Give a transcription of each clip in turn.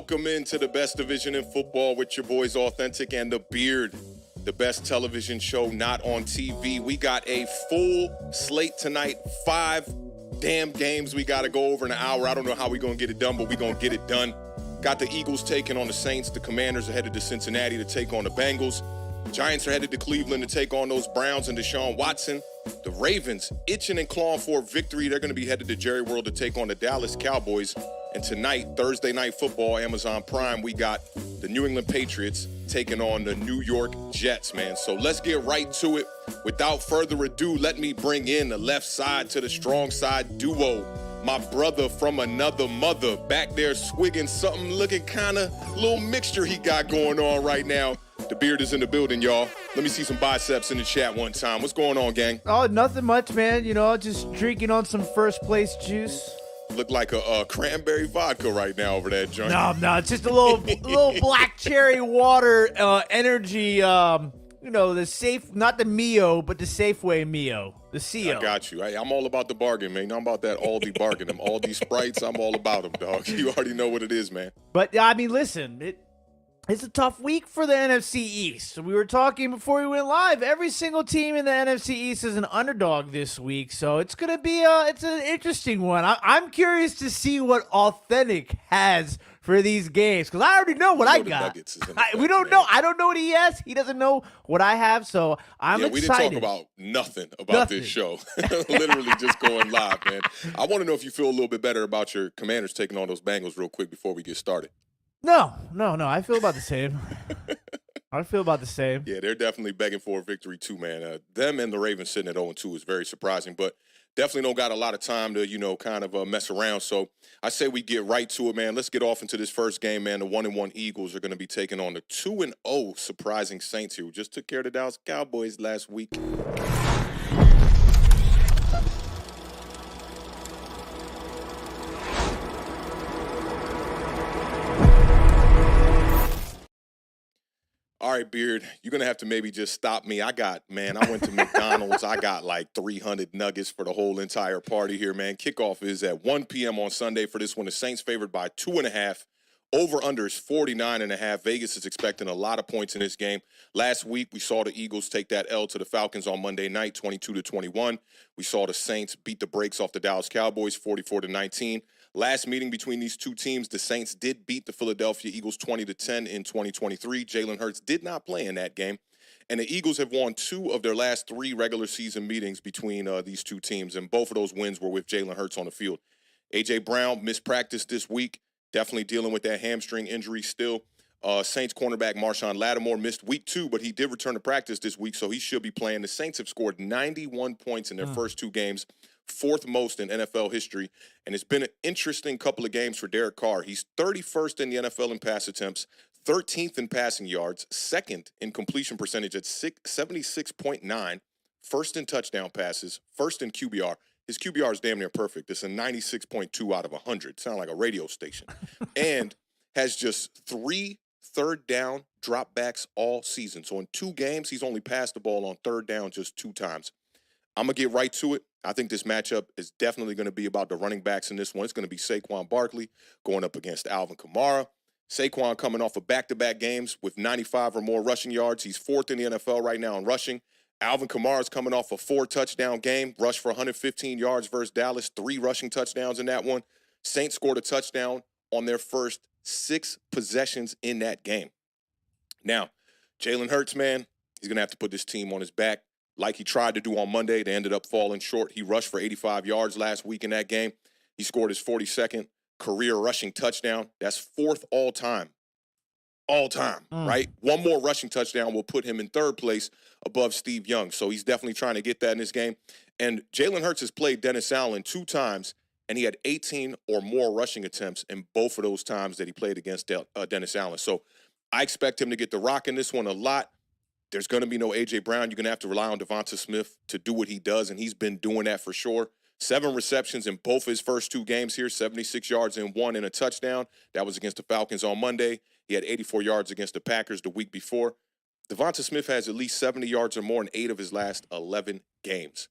Welcome into the best division in football with your boys Authentic and The Beard, the best television show not on TV. We got a full slate tonight, 5 damn games we got to go over in an hour. I don't know how we're going to get it done, but we're going to get it done. Got the Eagles taking on the Saints. The Commanders are headed to Cincinnati to take on the Bengals. Giants are headed to Cleveland to take on those Browns and Deshaun Watson. The Ravens itching and clawing for a victory. They're going to be headed to Jerry World to take on the Dallas Cowboys. And tonight, Thursday Night Football, Amazon Prime, we got the New England Patriots taking on the New York Jets, man. So let's get right to it. Without further ado, let me bring in the left side to the strong side duo. My brother from another mother back there swigging something looking kind of little mixture he got going on right now. The Beard is in the building, y'all. Let me see some biceps in the chat one time. What's going on, gang? Oh, nothing much, man. You know, just drinking on some first place juice. Look like a cranberry vodka right now over that joint. No, it's just a little black cherry water energy. You know, the safe, not the Mio, but the Safeway Mio, the CO. I got you. I'm all about the bargain, man. I'm about that Aldi bargain. Them Aldi Sprites, I'm all about them, dog. You already know what it is, man. But, I mean, listen, it's a tough week for the NFC East. We were talking before we went live. Every single team in the NFC East is an underdog this week, so it's going to be it's an interesting one. I'm curious to see what Authentic has for these games, because I already know what I got. We don't know. I don't know what he has. He doesn't know what I have, so I'm excited. We didn't talk about nothing this show. Literally just going live, man. I want to know if you feel a little bit better about your Commanders taking on those Bengals real quick before we get started. No. I feel about the same. Yeah, they're definitely begging for a victory too, man. Them and the Ravens sitting at 0-2 is very surprising, but definitely don't got a lot of time to, kind of mess around. So I say we get right to it, man. Let's get off into this first game, man. The 1-1 Eagles are going to be taking on the 2-0 surprising Saints here, who just took care of the Dallas Cowboys last week. All right, Beard, you're going to have to maybe just stop me. I went to McDonald's. I got like 300 nuggets for the whole entire party here, man. Kickoff is at 1 p.m. on Sunday for this one. The Saints favored by 2.5. Over-under is 49.5. Vegas is expecting a lot of points in this game. Last week, we saw the Eagles take that L to the Falcons on Monday night, 22-21. We saw the Saints beat the brakes off the Dallas Cowboys, 44-19. Last meeting between these two teams, the Saints did beat the Philadelphia Eagles 20-10 in 2023. Jalen Hurts did not play in that game. And the Eagles have won 2 of their last 3 regular season meetings between these two teams, and both of those wins were with Jalen Hurts on the field. A.J. Brown missed practice this week, definitely dealing with that hamstring injury still. Saints cornerback Marshawn Lattimore missed week 2, but he did return to practice this week, so he should be playing. The Saints have scored 91 points in their first 2 games, 4th most in NFL history, and it's been an interesting couple of games for Derek Carr. He's 31st in the NFL in pass attempts, 13th in passing yards, 2nd in completion percentage at 76.9, 1st in touchdown passes, 1st in QBR. His QBR is damn near perfect. It's a 96.2 out of 100. Sound like a radio station. And has just 3 third down dropbacks all season. So in 2 games, he's only passed the ball on third down just 2 times. I'm going to get right to it. I think this matchup is definitely going to be about the running backs in this one. It's going to be Saquon Barkley going up against Alvin Kamara. Saquon coming off of back-to-back games with 95 or more rushing yards. He's 4th in the NFL right now in rushing. Alvin Kamara's coming off a 4-touchdown game, rushed for 115 yards versus Dallas, 3 rushing touchdowns in that one. Saints scored a touchdown on their first 6 possessions in that game. Now, Jalen Hurts, man, he's going to have to put this team on his back like he tried to do on Monday. They ended up falling short. He rushed for 85 yards last week in that game. He scored his 42nd career rushing touchdown. That's 4th all-time, right? One more rushing touchdown will put him in 3rd place above Steve Young. So he's definitely trying to get that in this game. And Jalen Hurts has played Dennis Allen 2 times, and he had 18 or more rushing attempts in both of those times that he played against Dennis Allen. So I expect him to get the rock in this one a lot. There's going to be no A.J. Brown. You're going to have to rely on Devonta Smith to do what he does, and he's been doing that for sure. 7 receptions in both his first 2 games here, 76 yards in 1 and a touchdown. That was against the Falcons on Monday. He had 84 yards against the Packers the week before. Devonta Smith has at least 70 yards or more in 8 of his last 11 games.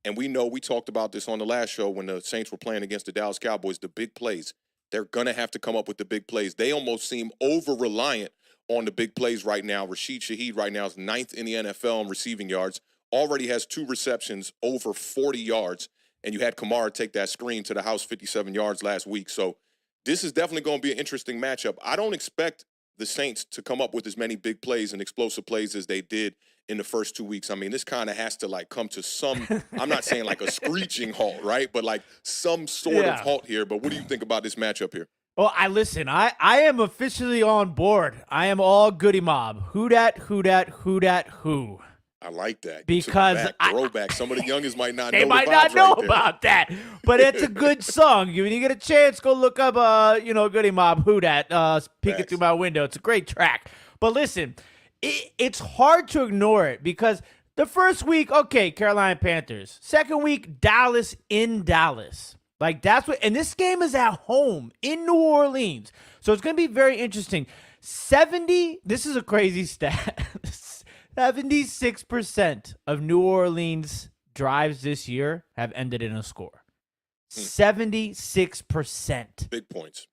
And we know, we talked about this on the last show when the Saints were playing against the Dallas Cowboys, the big plays. They're going to have to come up with the big plays. They almost seem over-reliant on the big plays right now. Rashid Shaheed right now is 9th in the NFL in receiving yards, already has 2 receptions over 40 yards, and you had Kamara take that screen to the house 57 yards last week. So this is definitely going to be an interesting matchup. I don't expect the Saints to come up with as many big plays and explosive plays as they did in the first 2 weeks. I mean, this kind of has to, like, come to some, I'm not saying like a screeching halt, right? But like some sort of halt here. But what do you think about this matchup here? Well, I am officially on board. I am all Goody Mob. Who dat, who dat, who dat, who. I like that. Because throwback. Some of the youngest might not they know might not know right about that, but it's a good song. When you get a chance, go look up, Goody Mob, Who Dat, peeking through my window. It's a great track. But listen, it's hard to ignore it because the first week, okay, Carolina Panthers. Second week, Dallas in Dallas. Like, that's what, and this game is at home in New Orleans. So it's going to be very interesting. This is a crazy stat. 76% of New Orleans drives this year have ended in a score. 76%. Big points.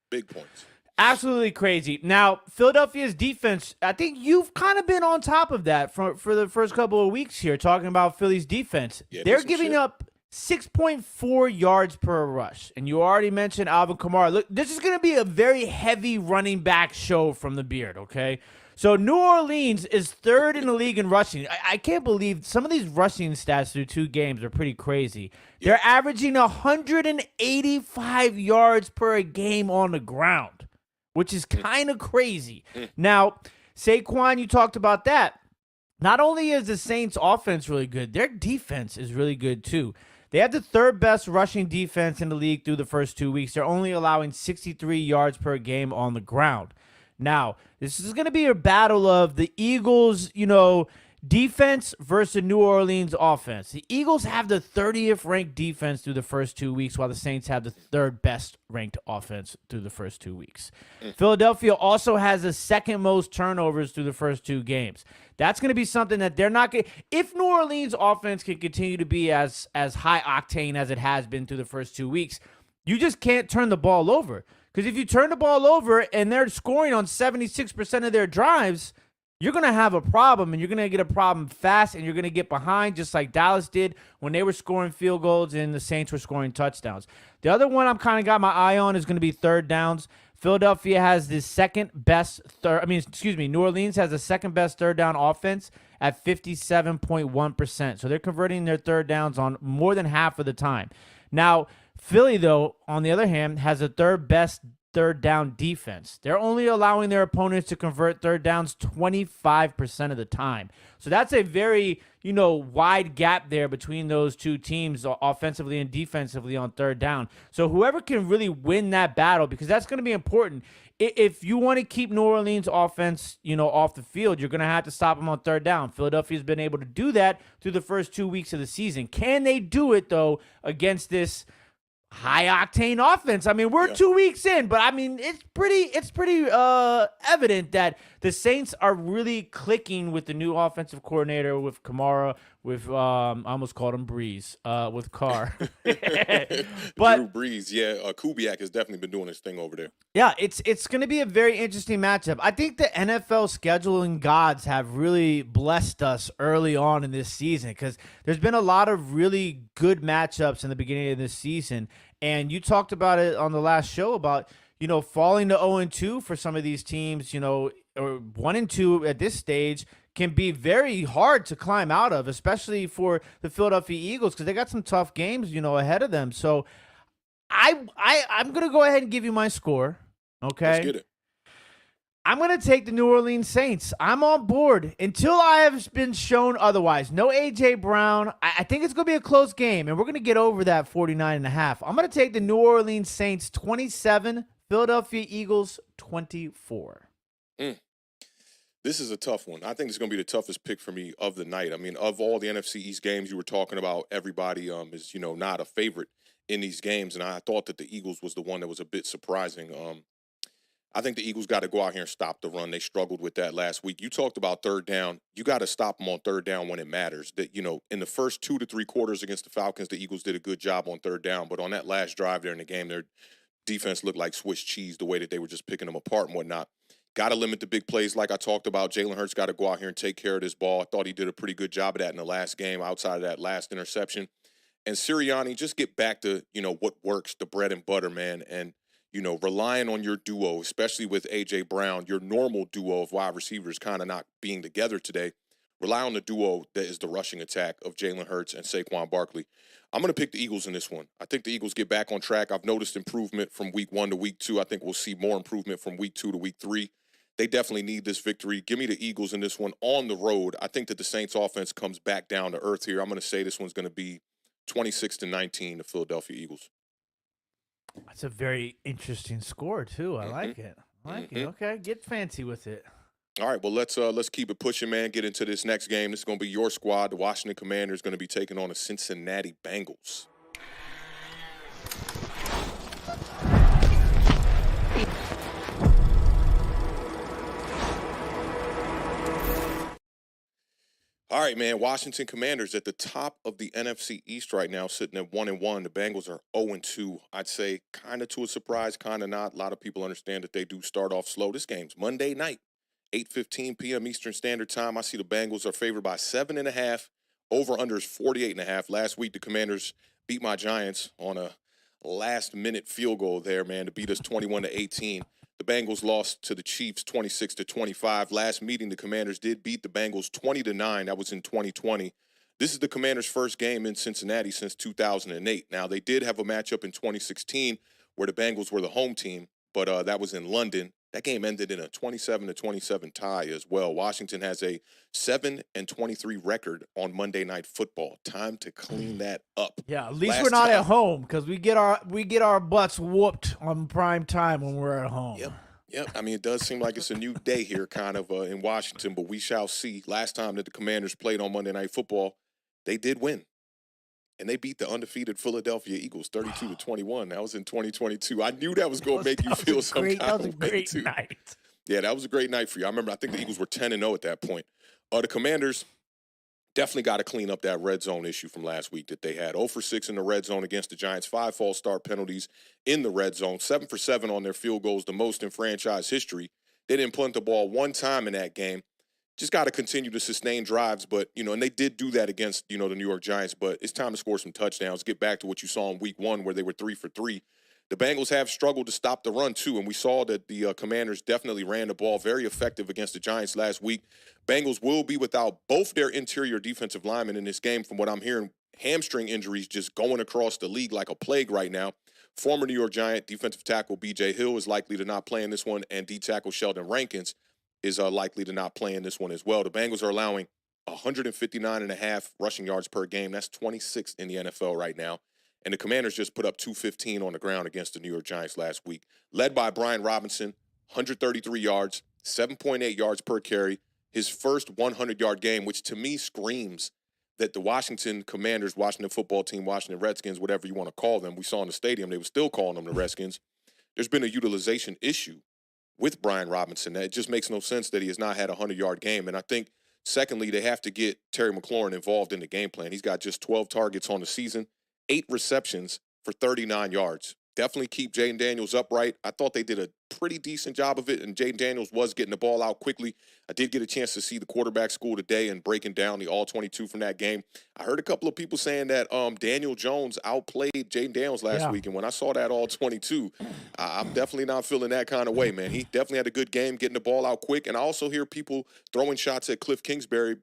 Absolutely crazy. Now, Philadelphia's defense, I think you've kind of been on top of that for the first couple of weeks here, talking about Philly's defense. Yeah, they're giving up 6.4 yards per rush. And you already mentioned Alvin Kamara. Look, this is going to be a very heavy running back show from the Beard, okay? So New Orleans is 3rd in the league in rushing. I can't believe some of these rushing stats through 2 games are pretty crazy. Yeah. They're averaging 185 yards per game on the ground, which is kind of crazy. Now, Saquon, you talked about that. Not only is the Saints' offense really good, their defense is really good too. They have the 3rd best rushing defense in the league through the first 2 weeks. They're only allowing 63 yards per game on the ground. Now, this is going to be a battle of the Eagles, defense versus the New Orleans offense. The Eagles have the 30th ranked defense through the first 2 weeks, while the Saints have the 3rd best ranked offense through the first 2 weeks. Philadelphia also has the 2nd most turnovers through the first 2 games. That's going to be something that they're not going to. If New Orleans offense can continue to be as high octane as it has been through the first 2 weeks, you just can't turn the ball over. Because if you turn the ball over and they're scoring on 76% of their drives, you're going to have a problem, and you're going to get a problem fast, and you're going to get behind just like Dallas did when they were scoring field goals and the Saints were scoring touchdowns. The other one I'm kind of got my eye on is going to be 3rd downs. Philadelphia has the 2nd best New Orleans has the 2nd best 3rd down offense at 57.1%. So they're converting their 3rd downs on more than half of the time. Now, Philly, though, on the other hand, has the 3rd best 3rd down defense. They're only allowing their opponents to convert 3rd downs 25% of the time. So that's a very, wide gap there between those 2 teams, offensively and defensively on 3rd down. So whoever can really win that battle, because that's going to be important. If you want to keep New Orleans offense, off the field, you're going to have to stop them on 3rd down. Philadelphia's been able to do that through the first 2 weeks of the season. Can they do it, though, against this high-octane offense? I mean, we're 2 weeks in, but I mean, it's pretty evident that the Saints are really clicking with the new offensive coordinator, with Kamara, with I almost called him Breeze, with Carr. But Drew Brees, Kubiak has definitely been doing his thing over there. Yeah, it's going to be a very interesting matchup. I think the NFL scheduling gods have really blessed us early on in this season, because there's been a lot of really good matchups in the beginning of this season. And you talked about it on the last show about, falling to 0-2 for some of these teams, or 1-2 at this stage can be very hard to climb out of, especially for the Philadelphia Eagles, because they got some tough games, ahead of them. So I'm going to go ahead and give you my score. Okay. Let's get it. I'm going to take the New Orleans Saints. I'm on board until I have been shown otherwise. No A.J. Brown. I think it's going to be a close game, and we're going to get over that 49.5. I'm going to take the New Orleans Saints 27, Philadelphia Eagles 24. This is a tough one. I think it's going to be the toughest pick for me of the night. I mean, of all the NFC East games you were talking about, everybody is, not a favorite in these games, and I thought that the Eagles was the one that was a bit surprising. I think the Eagles got to go out here and stop the run. They struggled with that last week. You talked about 3rd down. You got to stop them on 3rd down when it matters. That, in the first 2 to 3 quarters against the Falcons, the Eagles did a good job on 3rd down. But on that last drive there in the game, defense looked like Swiss cheese the way that they were just picking them apart and whatnot. Got to limit the big plays like I talked about. Jalen Hurts got to go out here and take care of this ball. I thought he did a pretty good job of that in the last game outside of that last interception. And Sirianni, just get back to, what works, the bread and butter, man. And, relying on your duo, especially with A.J. Brown, your normal duo of wide receivers kind of not being together today. Rely on the duo that is the rushing attack of Jalen Hurts and Saquon Barkley. I'm going to pick the Eagles in this one. I think the Eagles get back on track. I've noticed improvement from week 1 to week 2. I think we'll see more improvement from week 2 to week 3. They definitely need this victory. Give me the Eagles in this one on the road. I think that the Saints offense comes back down to earth here. I'm going to say this one's going to be 26-19, the Philadelphia Eagles. That's a very interesting score, too. I like it. Okay, get fancy with it. All right, well, let's keep it pushing, man. Get into this next game. This is going to be your squad. The Washington Commanders going to be taking on the Cincinnati Bengals. All right, man. Washington Commanders at the top of the NFC East right now, sitting at 1-1. The Bengals are 0-2. I'd say kind of to a surprise, kind of not. A lot of people understand that they do start off slow. This game's Monday night. 8:15 p.m. Eastern Standard Time. I see the Bengals are favored by 7.5. Over-under is 48.5. Last week, the Commanders beat my Giants on a last-minute field goal there, man, to beat us 21-18. The Bengals lost to the Chiefs 26-25. Last meeting, the Commanders did beat the Bengals 20-9. That was in 2020. This is the Commanders' first game in Cincinnati since 2008. Now, they did have a matchup in 2016 where the Bengals were the home team, but that was in London. That game ended in a 27-27 tie as well. Washington has a 7-23 record on Monday Night Football. Time to clean that up. Yeah, at least we're not at home because we get our butts whooped on prime time when we're at home. Yep. I mean, it does seem like it's a new day here, kind of in Washington, but we shall see. Last time that the Commanders played on Monday Night Football, they did win. And they beat the undefeated Philadelphia Eagles 32-21. That was in 2022. I knew that was going to make you feel some kind of way, too. That was a great night. Yeah, that was a great night for you. I remember, I think the Eagles were 10-0 at that point. The Commanders definitely got to clean up that red zone issue from last week that they had. 0 for 6 in the red zone against the Giants. 5 false start penalties in the red zone. 7 for 7 on their field goals, the most in franchise history. They didn't punt the ball one time in that game. Just got to continue to sustain drives, but, and they did do that against, the New York Giants, but it's time to score some touchdowns. Get back to what you saw in week 1 where they were 3 for 3. The Bengals have struggled to stop the run, too, and we saw that the Commanders definitely ran the ball very effective against the Giants last week. Bengals will be without both their interior defensive linemen in this game. From what I'm hearing, hamstring injuries just going across the league like a plague right now. Former New York Giant defensive tackle B.J. Hill is likely to not play in this one, and D-tackle Sheldon Rankins is likely to not play in this one as well. The Bengals are allowing 159.5 rushing yards per game. That's 26th in the NFL right now. And the Commanders just put up 215 on the ground against the New York Giants last week. Led by Brian Robinson, 133 yards, 7.8 yards per carry. His first 100-yard game, which to me screams that the Washington Commanders, Washington football team, Washington Redskins, whatever you want to call them, we saw in the stadium, they were still calling them the Redskins. There's been a utilization issue with Brian Robinson. It just makes no sense that he has not had a 100-yard game. And I think, secondly, they have to get Terry McLaurin involved in the game plan. He's got just 12 targets on the season, 8 receptions for 39 yards. Definitely keep Jaden Daniels upright. I thought they did a pretty decent job of it, and Jaden Daniels was getting the ball out quickly. I did get a chance to see the quarterback school today and breaking down the all-22 from that game. I heard a couple of people saying that Daniel Jones outplayed Jaden Daniels last week, and when I saw that all-22, I'm definitely not feeling that kind of way, man. He definitely had a good game getting the ball out quick, and I also hear people throwing shots at Cliff Kingsbury,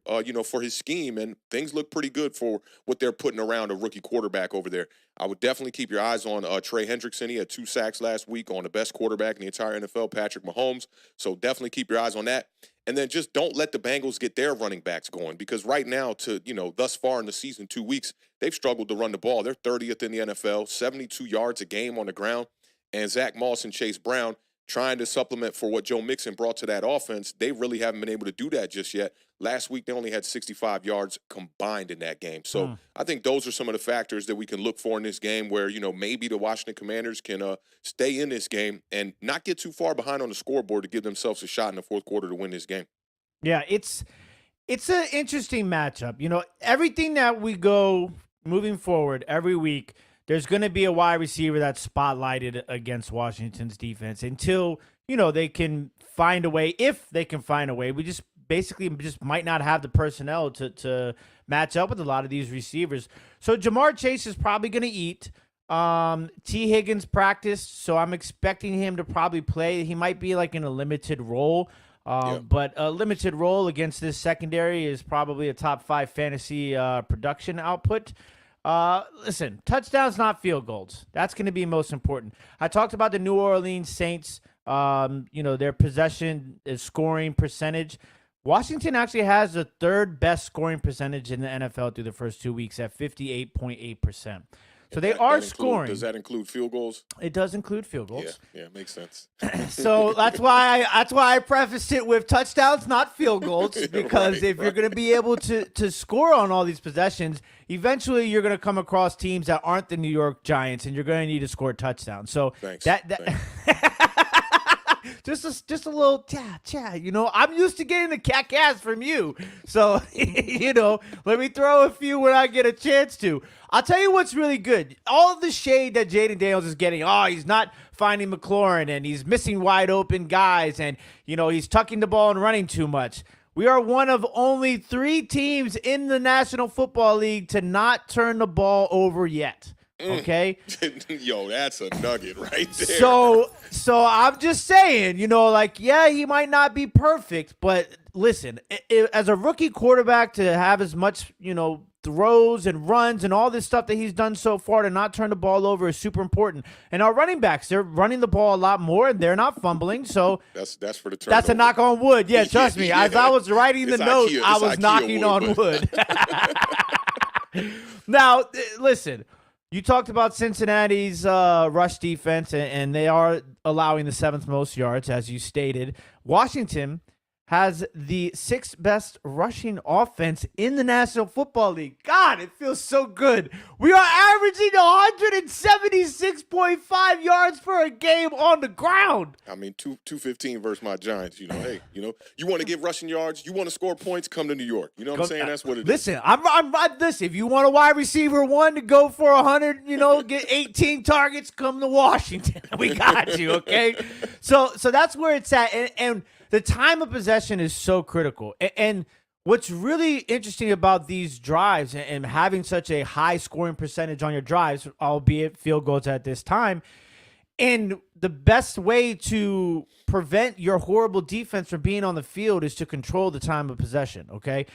for his scheme, and things look pretty good for what they're putting around a rookie quarterback over there. I would definitely keep your eyes on Trey Hendrickson. He had 2 sacks last week on the best quarterback in the entire NFL, Patrick Mahomes. So definitely keep your eyes on that. And then just don't let the Bengals get their running backs going, because right now, thus far in the season, 2 weeks, they've struggled to run the ball. They're 30th in the NFL, 72 yards a game on the ground. And Zach Moss and Chase Brown trying to supplement for what Joe Mixon brought to that offense. They really haven't been able to do that just yet. Last week, they only had 65 yards combined in that game. So I think those are some of the factors that we can look for in this game where, maybe the Washington Commanders can stay in this game and not get too far behind on the scoreboard to give themselves a shot in the fourth quarter to win this game. Yeah, it's an interesting matchup. Everything that we go moving forward every week, there's going to be a wide receiver that's spotlighted against Washington's defense until, they can find a way. If they can find a way, we just might not have the personnel to match up with a lot of these receivers. So Jamar Chase is probably going to eat. T. Higgins practiced, so I'm expecting him to probably play. He might be like in a limited role. But a limited role against this secondary is probably a top 5 fantasy production output. Listen, touchdowns, not field goals. That's going to be most important. I talked about the New Orleans Saints, their possession is scoring percentage. Washington actually has the 3rd best scoring percentage in the NFL through the first 2 weeks at 58.8%. So they are scoring. Does that include field goals? It does include field goals. Yeah, makes sense. So that's why I prefaced it with touchdowns, not field goals, because if you're going to be able to score on all these possessions, eventually you're going to come across teams that aren't the New York Giants, and you're going to need to score touchdowns. So Thanks. just a little chat. I'm used to getting the cat from you. So, let me throw a few when I get a chance to. I'll tell you what's really good. All of the shade that Jaden Daniels is getting, he's not finding McLaurin and he's missing wide open guys and, he's tucking the ball and running too much. We are one of only 3 teams in the National Football League to not turn the ball over yet. Okay. Yo, that's a nugget right there. So I'm just saying, he might not be perfect, but listen, as a rookie quarterback to have as much, throws and runs and all this stuff that he's done so far to not turn the ball over is super important. And our running backs, they're running the ball a lot more and they're not fumbling. So that's for the turnover. That's a knock on wood. Yeah, trust me. As I was writing the note, I was knocking on wood. Now, listen. You talked about Cincinnati's rush defense, and they are allowing the 7th most yards, as you stated. Washington has the 6th best rushing offense in the National Football League. God, it feels so good. We are averaging 176.5 yards per game on the ground. I mean, 215 versus my Giants. Hey, you want to get rushing yards, you want to score points, come to New York. You know what I'm saying? That's what it is. Listen, I'm listen. If you want a wide receiver 1 to go for 100, get 18 targets, come to Washington. We got you, okay? So that's where it's at, and the time of possession is so critical. And what's really interesting about these drives and having such a high scoring percentage on your drives, albeit field goals at this time, and the best way to prevent your horrible defense from being on the field is to control the time of possession, okay?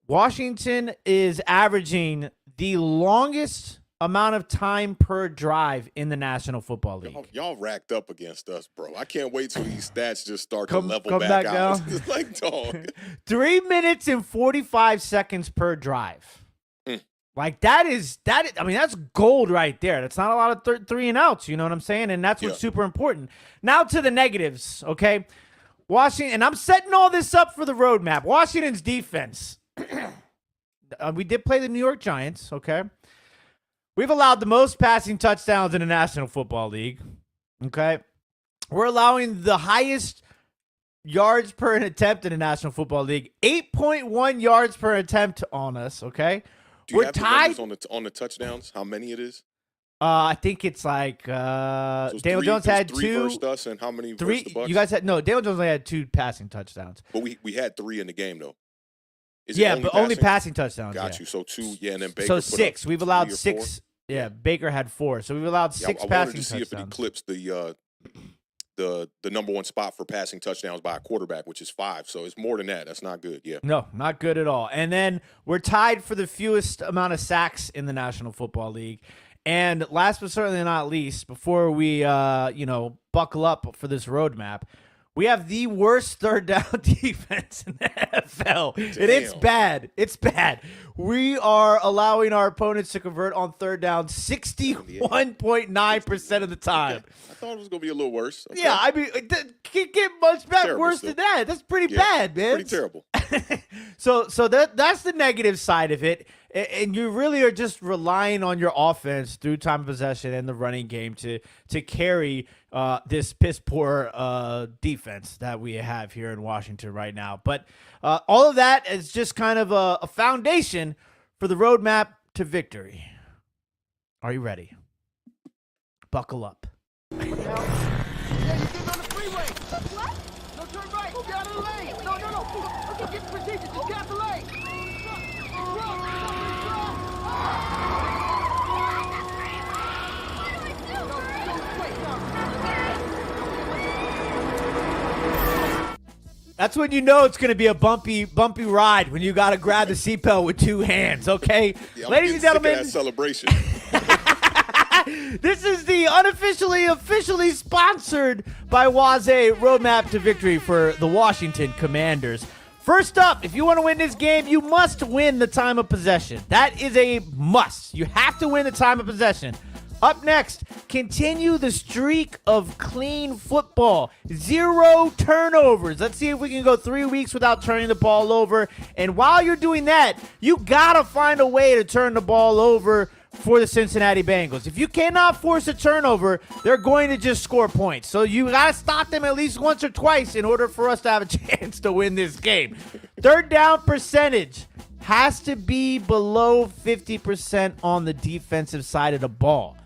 Washington is averaging the longest amount of time per drive in the National Football League. Y'all racked up against us, bro. I can't wait till these stats just start to level back out. It's like, dog. 3 minutes and 45 seconds per drive. Like that's gold right there. That's not a lot of 3 and outs, you know what I'm saying? And that's what's super important. Now to the negatives, okay? Washington, and I'm setting all this up for the roadmap. Washington's defense. We did play the New York Giants, okay? We've allowed the most passing touchdowns in the National Football League, okay? We're allowing the highest yards per attempt in the National Football League, 8.1 yards per attempt on us, okay? Do you have tied the numbers on the touchdowns, how many it is? I think it's like Daniel Jones had 2 versus us, and how many 3 versus the Bucs? You guys had Daniel Jones only had 2 passing touchdowns. But we had 3 in the game though. Only passing touchdowns. Got you. So 2, and then Baker. So 6. We've allowed 6. Yeah, Baker had 4. So we've allowed 6 passing touchdowns. I wanted to see if it eclipsed the number 1 spot for passing touchdowns by a quarterback, which is 5. So it's more than that. That's not good. Yeah. No, not good at all. And then we're tied for the fewest amount of sacks in the National Football League. And last but certainly not least, before we buckle up for this roadmap, we have the worst third down defense in the NFL. Damn. And it's bad. It's bad. We are allowing our opponents to convert on third down 61.9% of the time. I thought it was going to be a little worse. Okay. Yeah, I mean, it can't get much worse than that. That's pretty bad, man. Pretty terrible. So that's the negative side of it. And you really are just relying on your offense through time of possession and the running game to carry this piss-poor defense that we have here in Washington right now. But all of that is just kind of a foundation for the roadmap to victory. Are you ready? buckle up. Yeah, you getting on the freeway. What? No, turn right. Get out of the lane. No. Okay, get the procedure. Just get out the lane. That's when you know it's going to be a bumpy ride, when you got to grab the seatbelt with two hands, okay? Yeah, Ladies and gentlemen, that celebration. this is the officially sponsored by Waze Roadmap to Victory for the Washington Commanders. First up, if you want to win this game, you must win the time of possession. That is a must. You have to win the time of possession. Up next, continue the streak of clean football. 0 turnovers. Let's see if we can go 3 weeks without turning the ball over. And while you're doing that, you got to find a way to turn the ball over for the Cincinnati Bengals. If you cannot force a turnover, they're going to just score points. So you got to stop them at least once or twice in order for us to have a chance to win this game. Third down percentage has to be below 50% on the defensive side of the ball.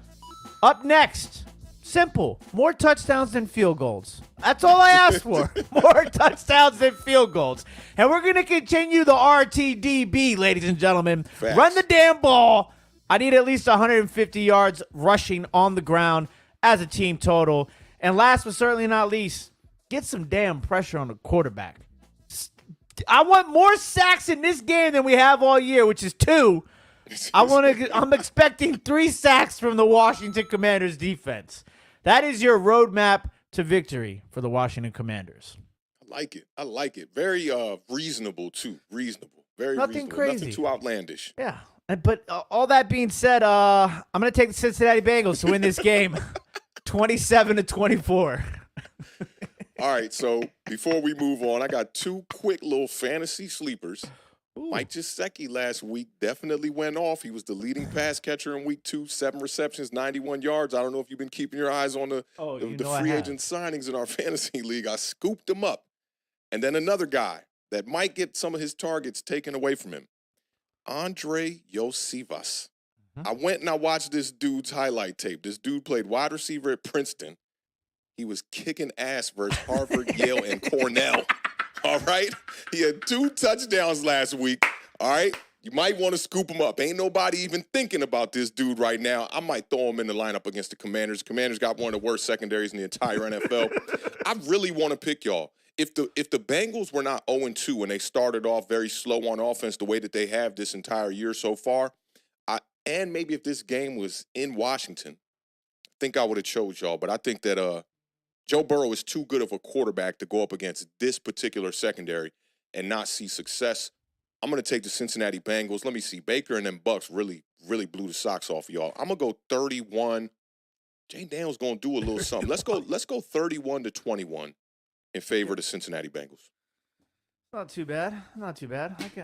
Up next, simple, more touchdowns than field goals. That's all I asked for. More touchdowns than field goals. And we're going to continue the RTDB, ladies and gentlemen. Facts. Run the damn ball. I need at least 150 yards rushing on the ground as a team total. And last but certainly not least, get some damn pressure on the quarterback. I want more sacks in this game than we have all year, which is 2. I'm expecting 3 sacks from the Washington Commanders defense. That is your roadmap to victory for the Washington Commanders. I like it. Very reasonable, too. Reasonable. Very Nothing reasonable. crazy. Nothing too outlandish. Yeah. But all that being said, I'm going to take the Cincinnati Bengals to win this game 27-24. All right, so before we move on, I got 2 quick little fantasy sleepers. Ooh. Mike Gesicki last week definitely went off. He was the leading pass catcher in week 2, 7 receptions, 91 yards. I don't know if you've been keeping your eyes on the free agent signings in our fantasy league. I scooped him up. And then another guy that might get some of his targets taken away from him, Andre Yosivas. I went and I watched this dude's highlight tape. This dude played wide receiver at Princeton. He was kicking ass versus Harvard, Yale, and Cornell. All right? He had 2 touchdowns last week. All right? You might want to scoop him up. Ain't nobody even thinking about this dude right now. I might throw him in the lineup against the Commanders. Commanders got one of the worst secondaries in the entire NFL. I really want to pick y'all. If the Bengals were not 0-2 and they started off very slow on offense the way that they have this entire year so far, and maybe if this game was in Washington, I think I would have chose y'all. But I think that Joe Burrow is too good of a quarterback to go up against this particular secondary and not see success. I'm going to take the Cincinnati Bengals. Let me see. Baker and them Bucks really, really blew the socks off of y'all. I'm going to go 31. Jane Daniels going to do a little something. Let's go 31-21 in favor of the Cincinnati Bengals. Not too bad.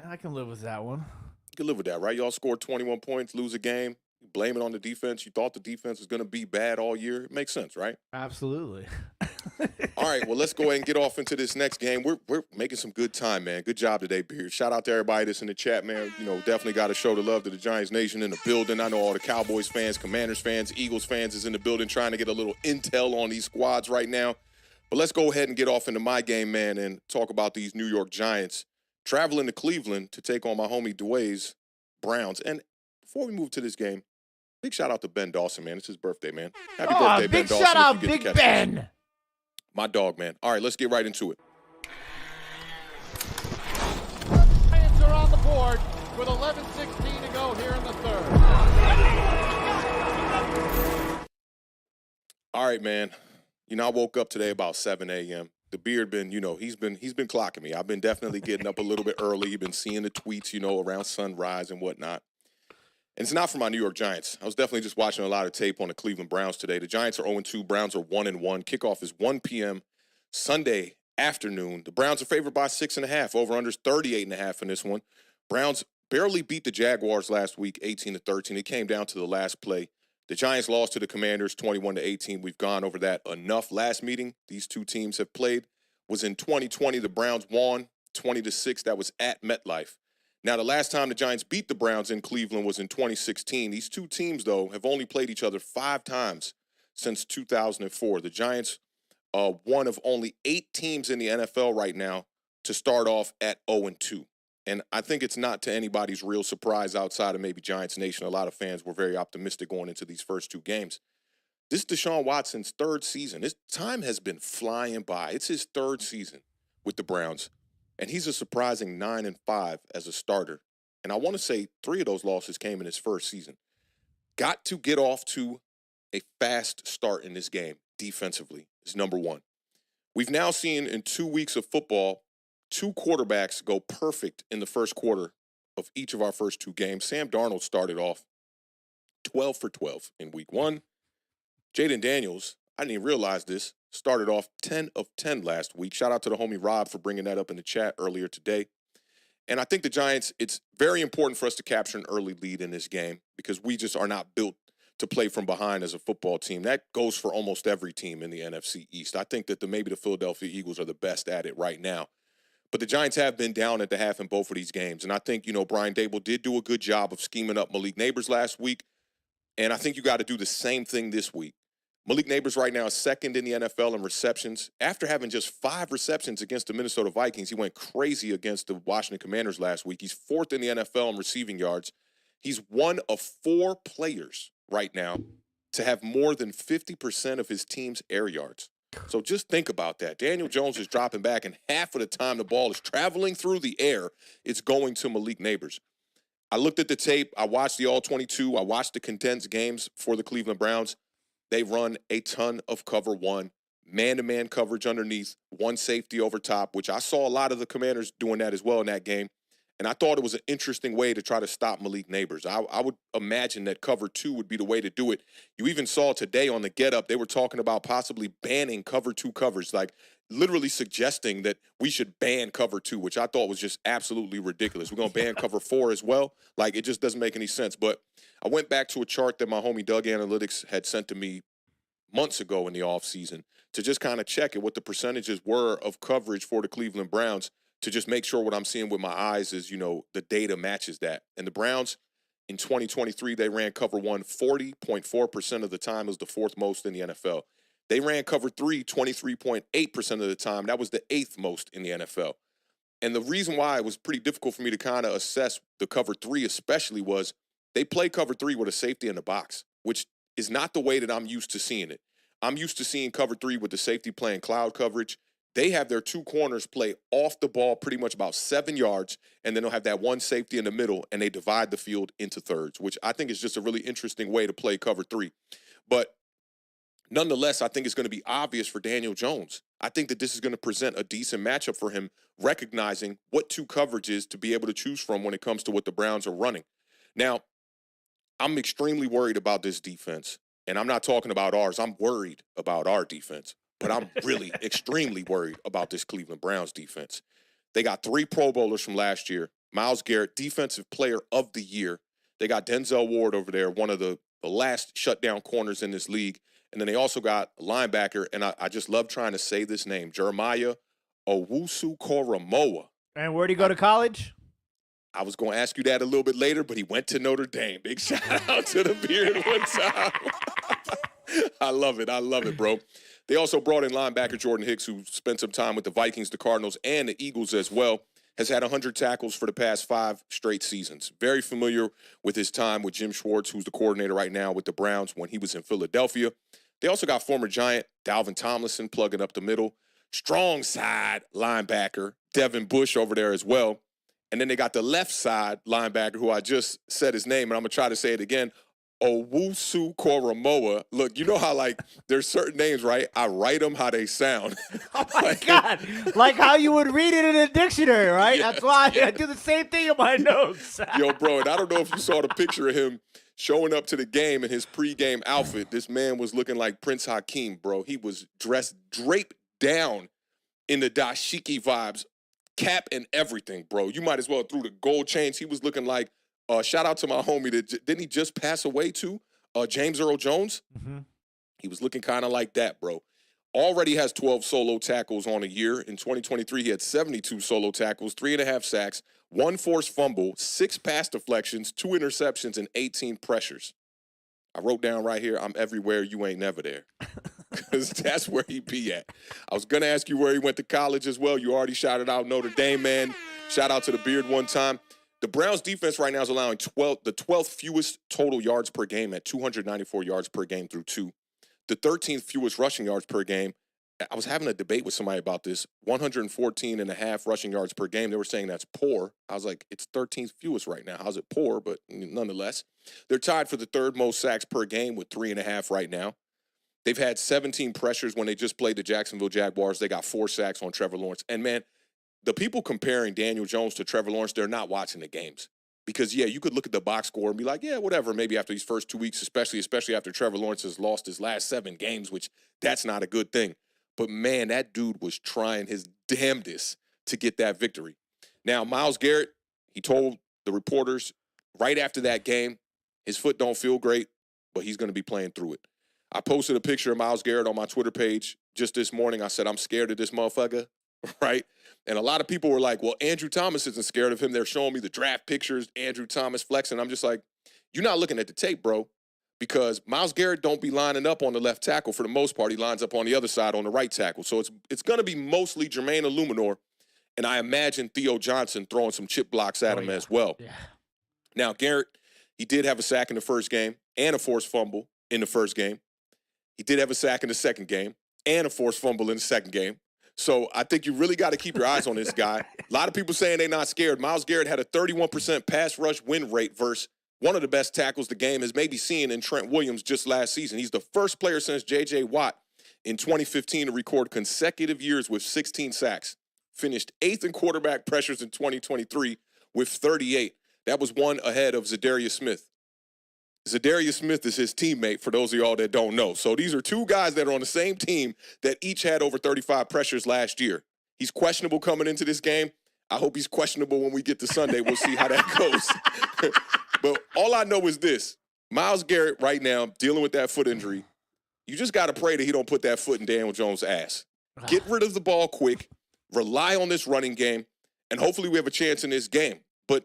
I can live with that one. You can live with that, right? Y'all scored 21 points, lose a game. You blame it on the defense. You thought the defense was going to be bad all year. It makes sense, right? Absolutely. All right, well, let's go ahead and get off into this next game. We're making some good time, man. Good job today, Beard. Shout out to everybody that's in the chat, man. You know, definitely got to show the love to the Giants Nation in the building. I know all the Cowboys fans, Commanders fans, Eagles fans is in the building trying to get a little intel on these squads right now. But let's go ahead and get off into my game, man, and talk about these New York Giants traveling to Cleveland to take on my homie Dwayne's Browns. And before we move to this game, big shout out to Ben Dawson, man. It's his birthday, man. Happy birthday, Ben Dawson. Big shout out, Big Ben. My dog, man. All right, let's get right into it. Giants are on the board with 11:16 to go here in the third. All right, man. You know, I woke up today about 7 a.m. The Beard been, you know, he's been clocking me. I've been definitely getting up a little bit early. You've been seeing the tweets, you know, around sunrise and whatnot. And it's not for my New York Giants. I was definitely just watching a lot of tape on the Cleveland Browns today. The Giants are 0-2. Browns are 1-1. Kickoff is 1 p.m. Sunday afternoon. The Browns are favored by 6.5. Over-unders 38.5 in this one. Browns barely beat the Jaguars last week, 18-13. It came down to the last play. The Giants lost to the Commanders 21-18. We've gone over that enough. Last meeting these two teams have played was in 2020. The Browns won 20-6. That was at MetLife. Now, the last time the Giants beat the Browns in Cleveland was in 2016. These two teams, though, have only played each other 5 times since 2004. The Giants, one of only 8 teams in the NFL right now to start off at 0-2. And I think it's not to anybody's real surprise outside of maybe Giants Nation. A lot of fans were very optimistic going into these first 2 games. This is Deshaun Watson's 3rd season. His time has been flying by. It's his 3rd season with the Browns, and he's a surprising 9-5 as a starter. And I want to say 3 of those losses came in his first season. Got to get off to a fast start in this game defensively is number 1. We've now seen in 2 weeks of football 2 quarterbacks go perfect in the first quarter of each of our first 2 games. Sam Darnold started off 12 for 12 in week 1. Jaden Daniels, I didn't even realize this, started off 10 of 10 last week. Shout out to the homie Rob for bringing that up in the chat earlier today. And I think the Giants, it's very important for us to capture an early lead in this game because we just are not built to play from behind as a football team. That goes for almost every team in the NFC East. I think that maybe the Philadelphia Eagles are the best at it right now. But the Giants have been down at the half in both of these games. And I think, Brian Dable did do a good job of scheming up Malik Neighbors last week. And I think you got to do the same thing this week. Malik Neighbors right now is 2nd in the NFL in receptions. After having just 5 receptions against the Minnesota Vikings, he went crazy against the Washington Commanders last week. He's 4th in the NFL in receiving yards. He's one of 4 players right now to have more than 50% of his team's air yards. So just think about that. Daniel Jones is dropping back, and half of the time the ball is traveling through the air, it's going to Malik Neighbors. I looked at the tape. I watched the All-22. I watched the condensed games for the Cleveland Browns. They run a ton of cover 1, man-to-man coverage underneath, 1 safety over top, which I saw a lot of the Commanders doing that as well in that game. And I thought it was an interesting way to try to stop Malik Neighbors. I would imagine that cover 2 would be the way to do it. You even saw today on the Get Up, they were talking about possibly banning cover 2 coverage, like literally suggesting that we should ban cover 2, which I thought was just absolutely ridiculous. We're going to ban cover 4 as well. Like, it just doesn't make any sense. But I went back to a chart that my homie Doug Analytics had sent to me months ago in the offseason to just kind of check it, what the percentages were of coverage for the Cleveland Browns, to just make sure what I'm seeing with my eyes is, the data matches that. And the Browns in 2023, they ran cover 1 40.4% of the time. It was the 4th most in the NFL. They ran cover 3 23.8% of the time. That was the 8th most in the NFL. And the reason why it was pretty difficult for me to kind of assess the cover 3 especially was they play cover 3 with a safety in the box, which is not the way that I'm used to seeing it. I'm used to seeing cover 3 with the safety playing cloud coverage. They have their 2 corners play off the ball pretty much about 7 yards, and then they'll have that 1 safety in the middle, and they divide the field into thirds, which I think is just a really interesting way to play cover 3. But nonetheless, I think it's going to be obvious for Daniel Jones. I think that this is going to present a decent matchup for him, recognizing what 2 coverages to be able to choose from when it comes to what the Browns are running. Now, I'm extremely worried about this defense, and I'm not talking about ours. I'm worried about our defense. But I'm really extremely worried about this Cleveland Browns defense. They got 3 Pro Bowlers from last year. Myles Garrett, Defensive Player of the Year. They got Denzel Ward over there, one of the last shutdown corners in this league. And then they also got a linebacker, and I just love trying to say this name, Jeremiah Owusu-Koramoah. And where'd he go to college? I was going to ask you that a little bit later, but he went to Notre Dame. Big shout out to the Beard one time. I love it, bro. They also brought in linebacker Jordan Hicks, who spent some time with the Vikings, the Cardinals, and the Eagles as well. Has had 100 tackles for the past 5 straight seasons. Very familiar with his time with Jim Schwartz, who's the coordinator right now with the Browns when he was in Philadelphia. They also got former Giant Dalvin Tomlinson plugging up the middle. Strong side linebacker Devin Bush over there as well. And then they got the left side linebacker, who I just said his name, and I'm going to try to say it again, Owusu-Koramoah. Look, you know how, there's certain names, right? I write them how they sound. Oh, my God. Like how you would read it in a dictionary, right? Yeah, That's why I do the same thing in my notes. Yo, bro, and I don't know if you saw the picture of him showing up to the game in his pregame outfit. This man was looking like Prince Hakeem, bro. He was draped down in the dashiki vibes, cap and everything, bro. You might as well through the gold chains. He was looking like, shout out to my homie that didn't he just pass away too? James Earl Jones. Mm-hmm. He was looking kind of like that, bro. Already has 12 solo tackles on a year. In 2023, he had 72 solo tackles, 3.5 sacks, 1 forced fumble, 6 pass deflections, 2 interceptions, and 18 pressures. I wrote down right here, I'm everywhere, you ain't never there. Because that's where he be at. I was going to ask you where he went to college as well. You already shouted out Notre Dame, man. Shout out to the Beard one time. The Browns defense right now is allowing the 12th fewest total yards per game at 294 yards per game through 2. The 13th fewest rushing yards per game. I was having a debate with somebody about this. 114 and a half rushing yards per game. They were saying that's poor. I was like, it's 13th fewest right now. How's it poor? But nonetheless, they're tied for the third most sacks per game with 3.5 right now. They've had 17 pressures when they just played the Jacksonville Jaguars. They got 4 sacks on Trevor Lawrence. And, man, the people comparing Daniel Jones to Trevor Lawrence, they're not watching the games. Because, yeah, you could look at the box score and be like, yeah, whatever, maybe after these first 2 weeks, especially after Trevor Lawrence has lost his last 7 games, which that's not a good thing. But, man, that dude was trying his damnedest to get that victory. Now, Myles Garrett, he told the reporters right after that game, his foot don't feel great, but he's going to be playing through it. I posted a picture of Myles Garrett on my Twitter page just this morning. I said, I'm scared of this motherfucker, right? And a lot of people were like, well, Andrew Thomas isn't scared of him. They're showing me the draft pictures, Andrew Thomas flexing. I'm just like, you're not looking at the tape, bro, because Myles Garrett don't be lining up on the left tackle for the most part. He lines up on the other side on the right tackle. So it's going to be mostly Jermaine Illuminor, and I imagine Theo Johnson throwing some chip blocks at him as well. Yeah. Now, Garrett, he did have a sack in the first game and a forced fumble in the first game. He did have a sack in the second game and a forced fumble in the second game. So I think you really got to keep your eyes on this guy. A lot of people saying they're not scared. Myles Garrett had a 31% pass rush win rate versus one of the best tackles the game has maybe seen in Trent Williams just last season. He's the first player since J.J. Watt in 2015 to record consecutive years with 16 sacks. Finished 8th in quarterback pressures in 2023 with 38. That was one ahead of Zadarius Smith. Zadarius Smith is his teammate, for those of y'all that don't know. So these are 2 guys that are on the same team that each had over 35 pressures last year. He's questionable coming into this game. I hope he's questionable when we get to Sunday. We'll see how that goes. But all I know is this. Myles Garrett right now dealing with that foot injury. You just got to pray that he don't put that foot in Daniel Jones' ass. Get rid of the ball quick. Rely on this running game. And hopefully we have a chance in this game. But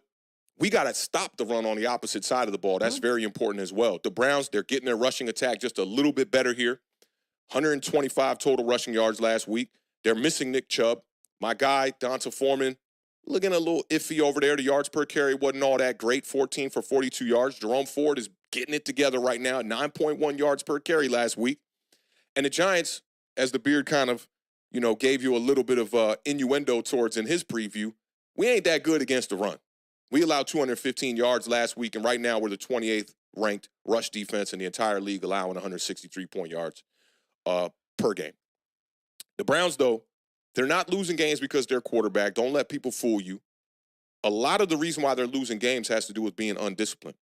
we got to stop the run on the opposite side of the ball. That's very important as well. The Browns, they're getting their rushing attack just a little bit better here. 125 total rushing yards last week. They're missing Nick Chubb. My guy, Donta Foreman, looking a little iffy over there. The yards per carry wasn't all that great, 14 for 42 yards. Jerome Ford is getting it together right now, 9.1 yards per carry last week. And the Giants, as the Beard kind of, gave you a little bit of innuendo towards in his preview, we ain't that good against the run. We allowed 215 yards last week, and right now we're the 28th ranked rush defense in the entire league, allowing 163 point yards per game. The Browns, though, they're not losing games because they're quarterback. Don't let people fool you. A lot of the reason why they're losing games has to do with being undisciplined.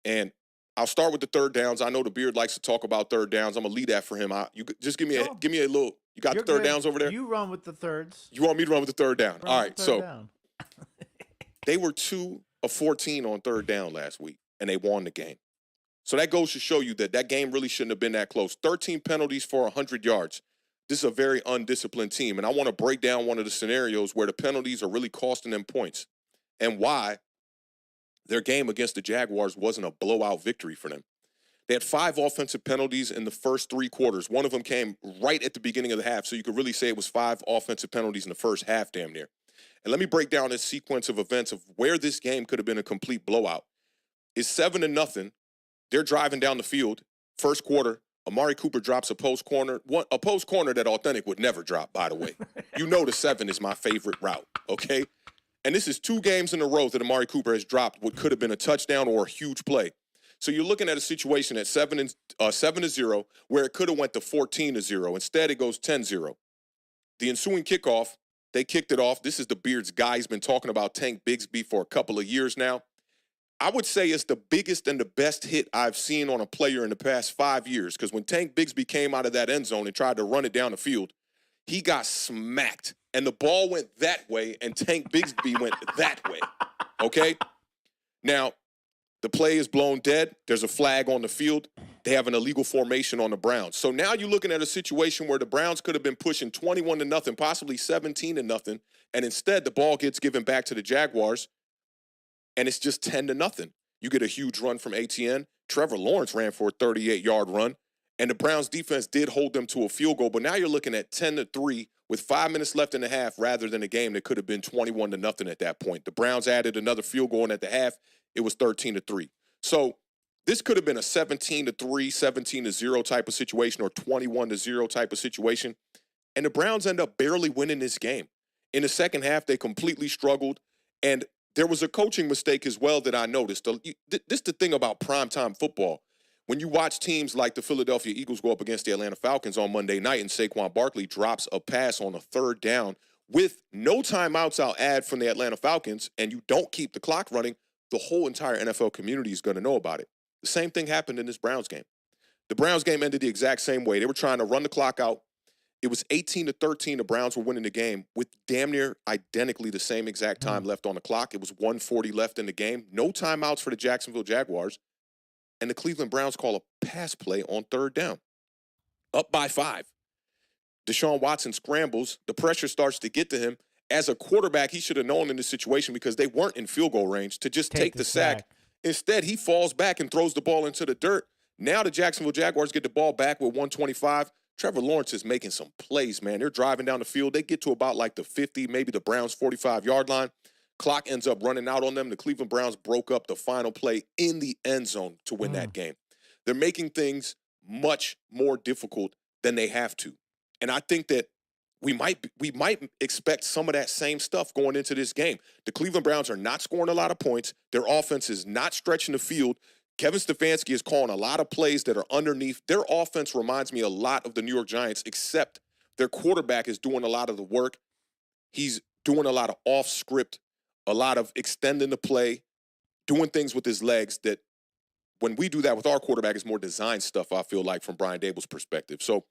And I'll start with the third downs. I know the Beard likes to talk about third downs. I'm gonna lead that for him. You just give me a little. You got the third downs over there? You run with the thirds. You want me to run with the third down? All right, so they were 2 of 14 on third down last week, and they won the game. So that goes to show you that game really shouldn't have been that close. 13 penalties for 100 yards. This is a very undisciplined team, and I want to break down one of the scenarios where the penalties are really costing them points and why their game against the Jaguars wasn't a blowout victory for them. They had 5 offensive penalties in the first 3 quarters. One of them came right at the beginning of the half, so you could really say it was 5 offensive penalties in the first half, damn near. And let me break down this sequence of events of where this game could have been a complete blowout. It's 7-0. They're driving down the field. First quarter, Amari Cooper drops a post corner. A post corner that Authentic would never drop, by the way. You know the 7 is my favorite route, okay? And this is 2 games in a row that Amari Cooper has dropped what could have been a touchdown or a huge play. So you're looking at a situation at 7-0 where it could have went to 14-0. Instead, it goes 10-0. The ensuing kickoff, they kicked it off. This is the Beard's guy. He's been talking about Tank Bigsby for a couple of years now. I would say it's the biggest and the best hit I've seen on a player in the past 5 years, because when Tank Bigsby came out of that end zone and tried to run it down the field, he got smacked. And the ball went that way, and Tank Bigsby went that way, okay? Now, the play is blown dead. There's a flag on the field. They have an illegal formation on the Browns. So now you're looking at a situation where the Browns could have been pushing 21-0, possibly 17-0, and instead the ball gets given back to the Jaguars, and it's just 10-0. You get a huge run from ATN. Trevor Lawrence ran for a 38-yard run, and the Browns defense did hold them to a field goal. But now you're looking at 10-3 with 5 minutes left in the half rather than a game that could have been 21-0 at that point. The Browns added another field goal, and at the half, it was 13-3. So this could have been a 17-3, 17-0 type of situation or 21-0 type of situation. And the Browns end up barely winning this game. In the second half, they completely struggled. And there was a coaching mistake as well that I noticed. This is the thing about primetime football. When you watch teams like the Philadelphia Eagles go up against the Atlanta Falcons on Monday night and Saquon Barkley drops a pass on a third down with no timeouts I'll add from the Atlanta Falcons, and you don't keep the clock running, the whole entire NFL community is going to know about it. The same thing happened in this Browns game. The Browns game ended the exact same way. They were trying to run the clock out. It was 18-13. The Browns were winning the game with damn near identically the same exact time left on the clock. It was 1:40 left in the game. No timeouts for the Jacksonville Jaguars. And the Cleveland Browns call a pass play on third down. Up by 5. Deshaun Watson scrambles. The pressure starts to get to him. As a quarterback, he should have known in this situation because they weren't in field goal range to just take the sack. Instead, he falls back and throws the ball into the dirt. Now the Jacksonville Jaguars get the ball back with 1:25. Trevor Lawrence is making some plays, man. They're driving down the field. They get to about like the 50, maybe the Browns' 45-yard line. Clock ends up running out on them. The Cleveland Browns broke up the final play in the end zone to win that game. They're making things much more difficult than they have to. And I think that we might expect some of that same stuff going into this game. The Cleveland Browns are not scoring a lot of points. Their offense is not stretching the field. Kevin Stefanski is calling a lot of plays that are underneath. Their offense reminds me a lot of the New York Giants, except their quarterback is doing a lot of the work. He's doing a lot of off-script, a lot of extending the play, doing things with his legs that when we do that with our quarterback, it's more design stuff, I feel like, from Brian Dable's perspective. So,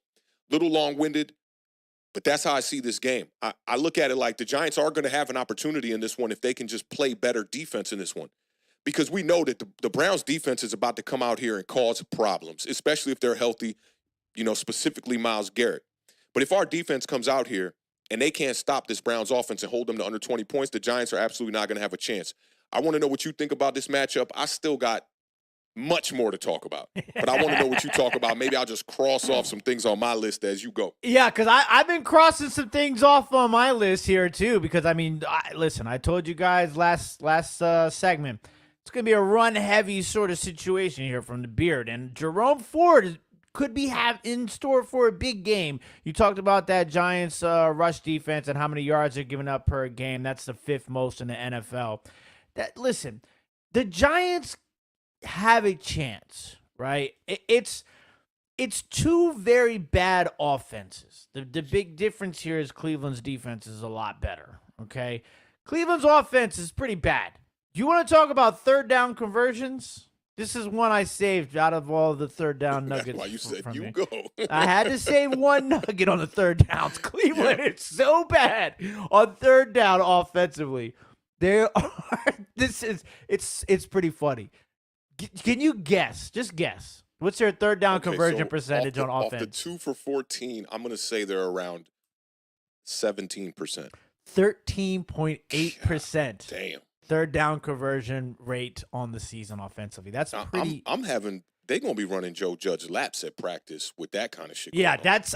little long-winded, but that's how I see this game. I look at it like the Giants are going to have an opportunity in this one if they can just play better defense in this one. Because we know that the Browns defense is about to come out here and cause problems, especially if they're healthy, specifically Myles Garrett. But if our defense comes out here and they can't stop this Browns offense and hold them to under 20 points, the Giants are absolutely not going to have a chance. I want to know what you think about this matchup. I still got much more to talk about, but I want to know what you talk about. Maybe I'll just cross off some things on my list as you go. Yeah, because I've been crossing some things off on my list here too. Because listen, I told you guys last segment it's going to be a run-heavy sort of situation here from the Beard, and Jerome Ford could be in store for a big game. You talked about that Giants rush defense and how many yards they're giving up per game. That's the 5th most in the NFL. Listen, the Giants have a chance, right? It's two very bad offenses. The big difference here is Cleveland's defense is a lot better, okay? Cleveland's offense is pretty bad. Do you want to talk about third down conversions? This is one I saved out of all the third down nuggets. That's why you said you me. go. I had to save one nugget on the third downs. Cleveland is so bad on third down offensively. It's pretty funny. Can you guess? Just guess. What's their third down conversion percentage on offense? Off the 2 for 14, I'm going to say they're around 17%. 13.8%. Damn. Third down conversion rate on the season offensively. That's pretty. They're going to be running Joe Judge laps at practice with that kind of shit. Yeah, that's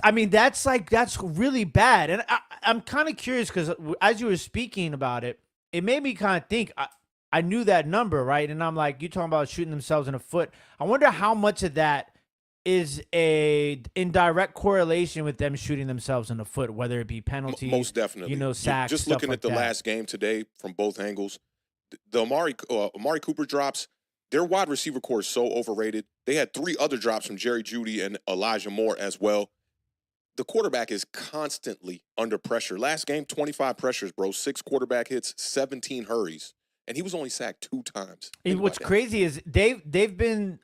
really bad. And I'm kind of curious because as you were speaking about it, it made me kind of think. I knew that number, right? And I'm like, you talking about shooting themselves in the foot. I wonder how much of that is in direct correlation with them shooting themselves in the foot, whether it be penalties, most definitely, sacks. Just looking at the last game today from both angles, the Amari Cooper drops. Their wide receiver core is so overrated. They had 3 other drops from Jerry Jeudy and Elijah Moore as well. The quarterback is constantly under pressure. Last game, 25 pressures, bro. 6 quarterback hits, 17 hurries. And he was only sacked 2 times. And what's crazy is they've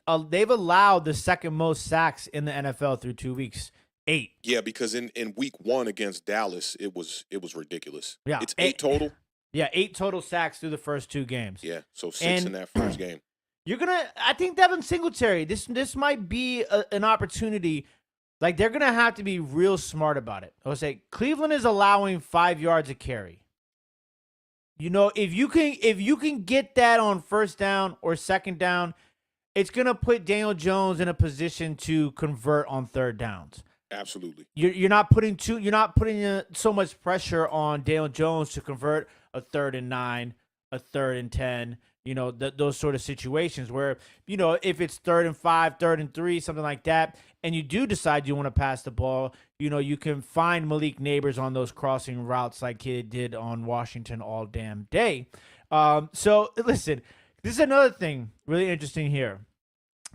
allowed the second most sacks in the NFL through 2 weeks. 8. Yeah, because in week 1 against Dallas, it was ridiculous. Yeah, it's 8 total. Yeah, 8 total sacks through the first 2 games. Yeah, so 6 in that first game. I think Devin Singletary, this might be an opportunity. Like, they're gonna have to be real smart about it. I would say Cleveland is allowing 5 yards a carry. If you can get that on first down or second down, it's going to put Daniel Jones in a position to convert on third downs. Absolutely. You're not putting so much pressure on Daniel Jones to convert a 3rd and 9, a 3rd and 10, those sort of situations where, if it's 3rd and 5, 3rd and 3, something like that, and you do decide you want to pass the ball, you can find Malik Neighbors on those crossing routes like he did on Washington all damn day. So listen, this is another thing really interesting here.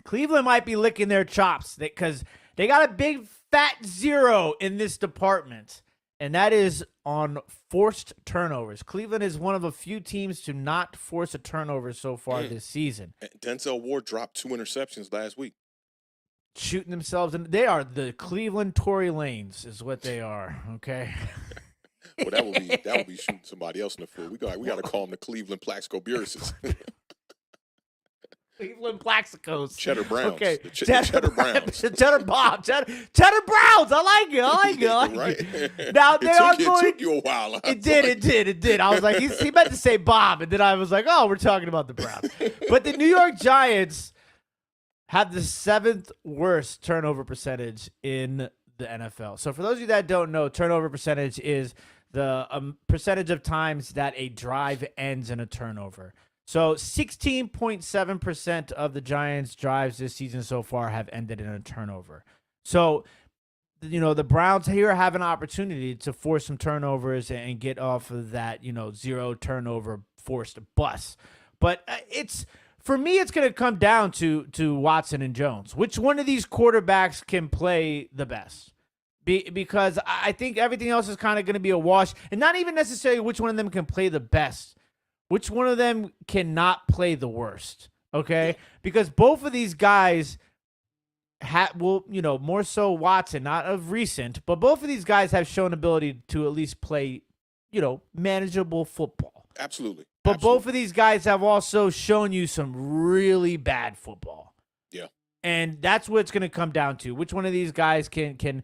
Cleveland might be licking their chops because they got a big fat zero in this department, and that is on forced turnovers. Cleveland is one of a few teams to not force a turnover so far this season. Denzel Ward dropped 2 interceptions last week. Shooting themselves in. They are the Cleveland Tory Lanes is what they are, okay? Well, that would be shooting somebody else in the foot. We got to call them the Cleveland Plaxico Burrises. Cleveland Plaxicos. Cheddar Browns. Okay. Cheddar Browns. Cheddar Bob. Cheddar Browns. I like it. Right. Now they are going. It took you a while. It did. I was like, he meant to say Bob, and then I was like, oh, we're talking about the Browns. But the New York Giants have the 7th worst turnover percentage in the NFL. So for those of you that don't know, turnover percentage is the percentage of times that a drive ends in a turnover. So 16.7% of the Giants' drives this season so far have ended in a turnover. So, the Browns here have an opportunity to force some turnovers and get off of that, 0 turnover forced bus. But for me, it's going to come down to Watson and Jones. Which one of these quarterbacks can play the best? Because I think everything else is kind of going to be a wash. And not even necessarily which one of them can play the best. Which one of them cannot play the worst, okay? Because both of these guys more so Watson, not of recent, but both of these guys have shown ability to at least play, manageable football. Absolutely. But both of these guys have also shown you some really bad football. Yeah. And that's what it's going to come down to. Which one of these guys can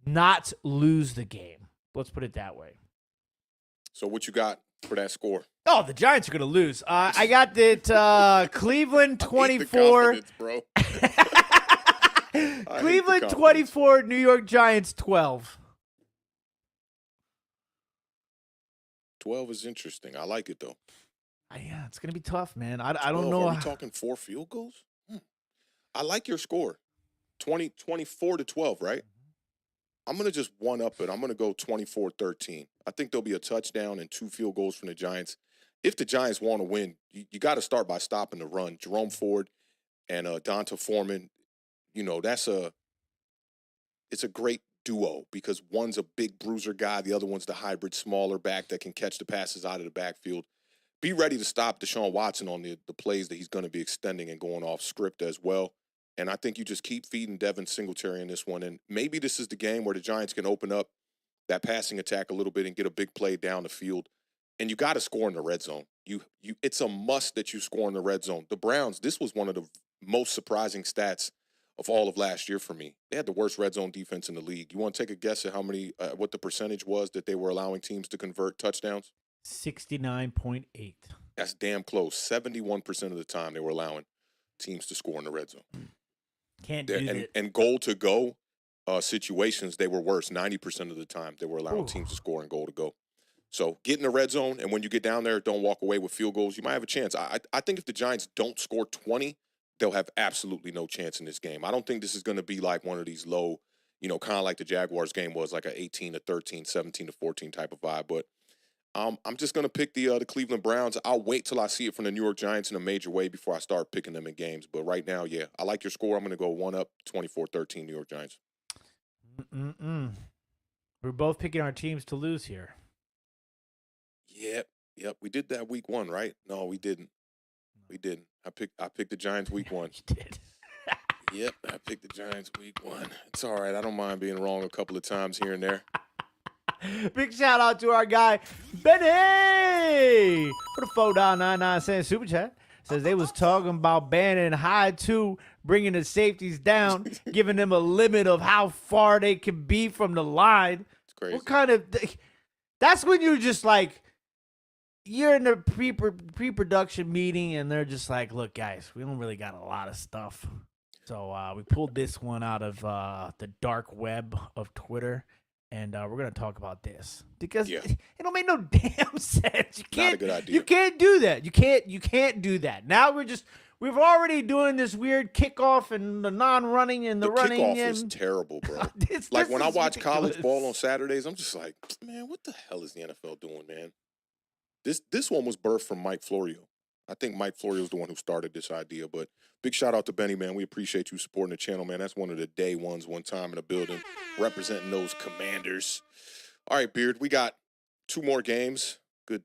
not lose the game? Let's put it that way. So what you got for that score? Oh, the Giants are going to lose. I got that Cleveland 24. Bro. Cleveland 24, New York Giants 12. 12 is interesting. I like it, though. Yeah, it's going to be tough, man. I don't know. Are we talking 4 field goals? I like your score. 24 to 12, right? I'm going to just one-up it. I'm going to go 24-13. I think there'll be a touchdown and 2 field goals from the Giants. If the Giants want to win, you got to start by stopping the run. Jerome Ford and Donta Foreman, it's a great duo because one's a big bruiser guy. The other one's the hybrid smaller back that can catch the passes out of the backfield. Be ready to stop Deshaun Watson on the plays that he's going to be extending and going off script as well. And I think you just keep feeding Devin Singletary in this one. And maybe this is the game where the Giants can open up that passing attack a little bit and get a big play down the field. And you got to score in the red zone. It's a must that you score in the red zone. The Browns, this was one of the most surprising stats of all of last year for me. They had the worst red zone defense in the league. You want to take a guess at what the percentage was that they were allowing teams to convert touchdowns? 69.8. That's damn close. 71% of the time they were allowing teams to score in the red zone. Can't do that. And goal-to-go situations, they were worse. 90% of the time they were allowing teams to score in goal-to-go. So get in the red zone, and when you get down there, don't walk away with field goals. You might have a chance. I think if the Giants don't score 20, they'll have absolutely no chance in this game. I don't think this is going to be like one of these low, kind of like the Jaguars game was, like a 18-13, 17-14 type of vibe. But I'm just going to pick the Cleveland Browns. I'll wait till I see it from the New York Giants in a major way before I start picking them in games. But right now, yeah, I like your score. I'm going to go 1-up, 24-13 New York Giants. We're both picking our teams to lose here. Yep. We did that week 1, right? No, we didn't. I picked the Giants week 1. You did. Yep, I picked the Giants week 1. It's all right. I don't mind being wrong a couple of times here and there. Big shout out to our guy, Benny, for the $4.99 super chat. Says they was talking about banning high two, bringing the safeties down, giving them a limit of how far they can be from the line. It's crazy. What kind of – that's when you're just like you're in the pre-production meeting, and they're just like, "Look, guys, we don't really got a lot of stuff, so we pulled this one out of the dark web of Twitter, and we're gonna talk about this because Yeah. it don't make no damn sense. You Not a can't, good idea. you can't do that. You can't do that. Now we've already doing this weird kickoff and the non-running and the running. Kickoff and is terrible, bro. this When I is watch college ridiculous. ball on Saturdays, I'm just like, man, what the hell is the NFL doing, man? This one was birthed from Mike Florio. I think Mike Florio is the one who started this idea, but big shout out to Benny, man. We appreciate you supporting the channel, man. That's one of the day ones one time in the building, representing those Commanders. All right, Beard, we got 2 more games. Good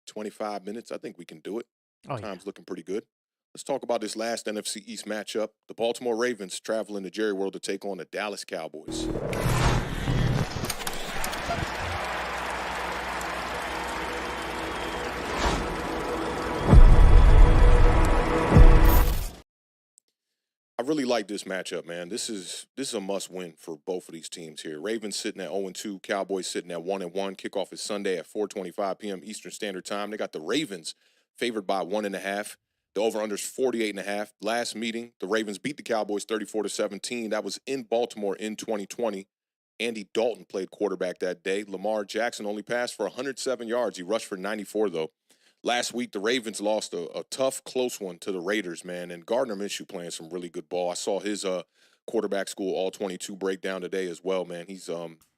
25 minutes. I think we can do it. Oh, yeah. Time's looking pretty good. Let's talk about this last NFC East matchup. The Baltimore Ravens traveling to Jerry World to take on the Dallas Cowboys. I really like this matchup, man. This is a must-win for both of these teams here. Ravens sitting at 0-2, Cowboys sitting at 1-1. Kickoff is Sunday at 4:25 p.m. Eastern Standard Time. They got the Ravens favored by 1.5. The over-under is 48.5. Last meeting, the Ravens beat the Cowboys 34-17. That was in Baltimore in 2020. Andy Dalton played quarterback that day. Lamar Jackson only passed for 107 yards. He rushed for 94, though. Last week, the Ravens lost a tough, close one to the Raiders, man. And Gardner Minshew playing some really good ball. I saw his quarterback school all-22 breakdown today as well, man. He's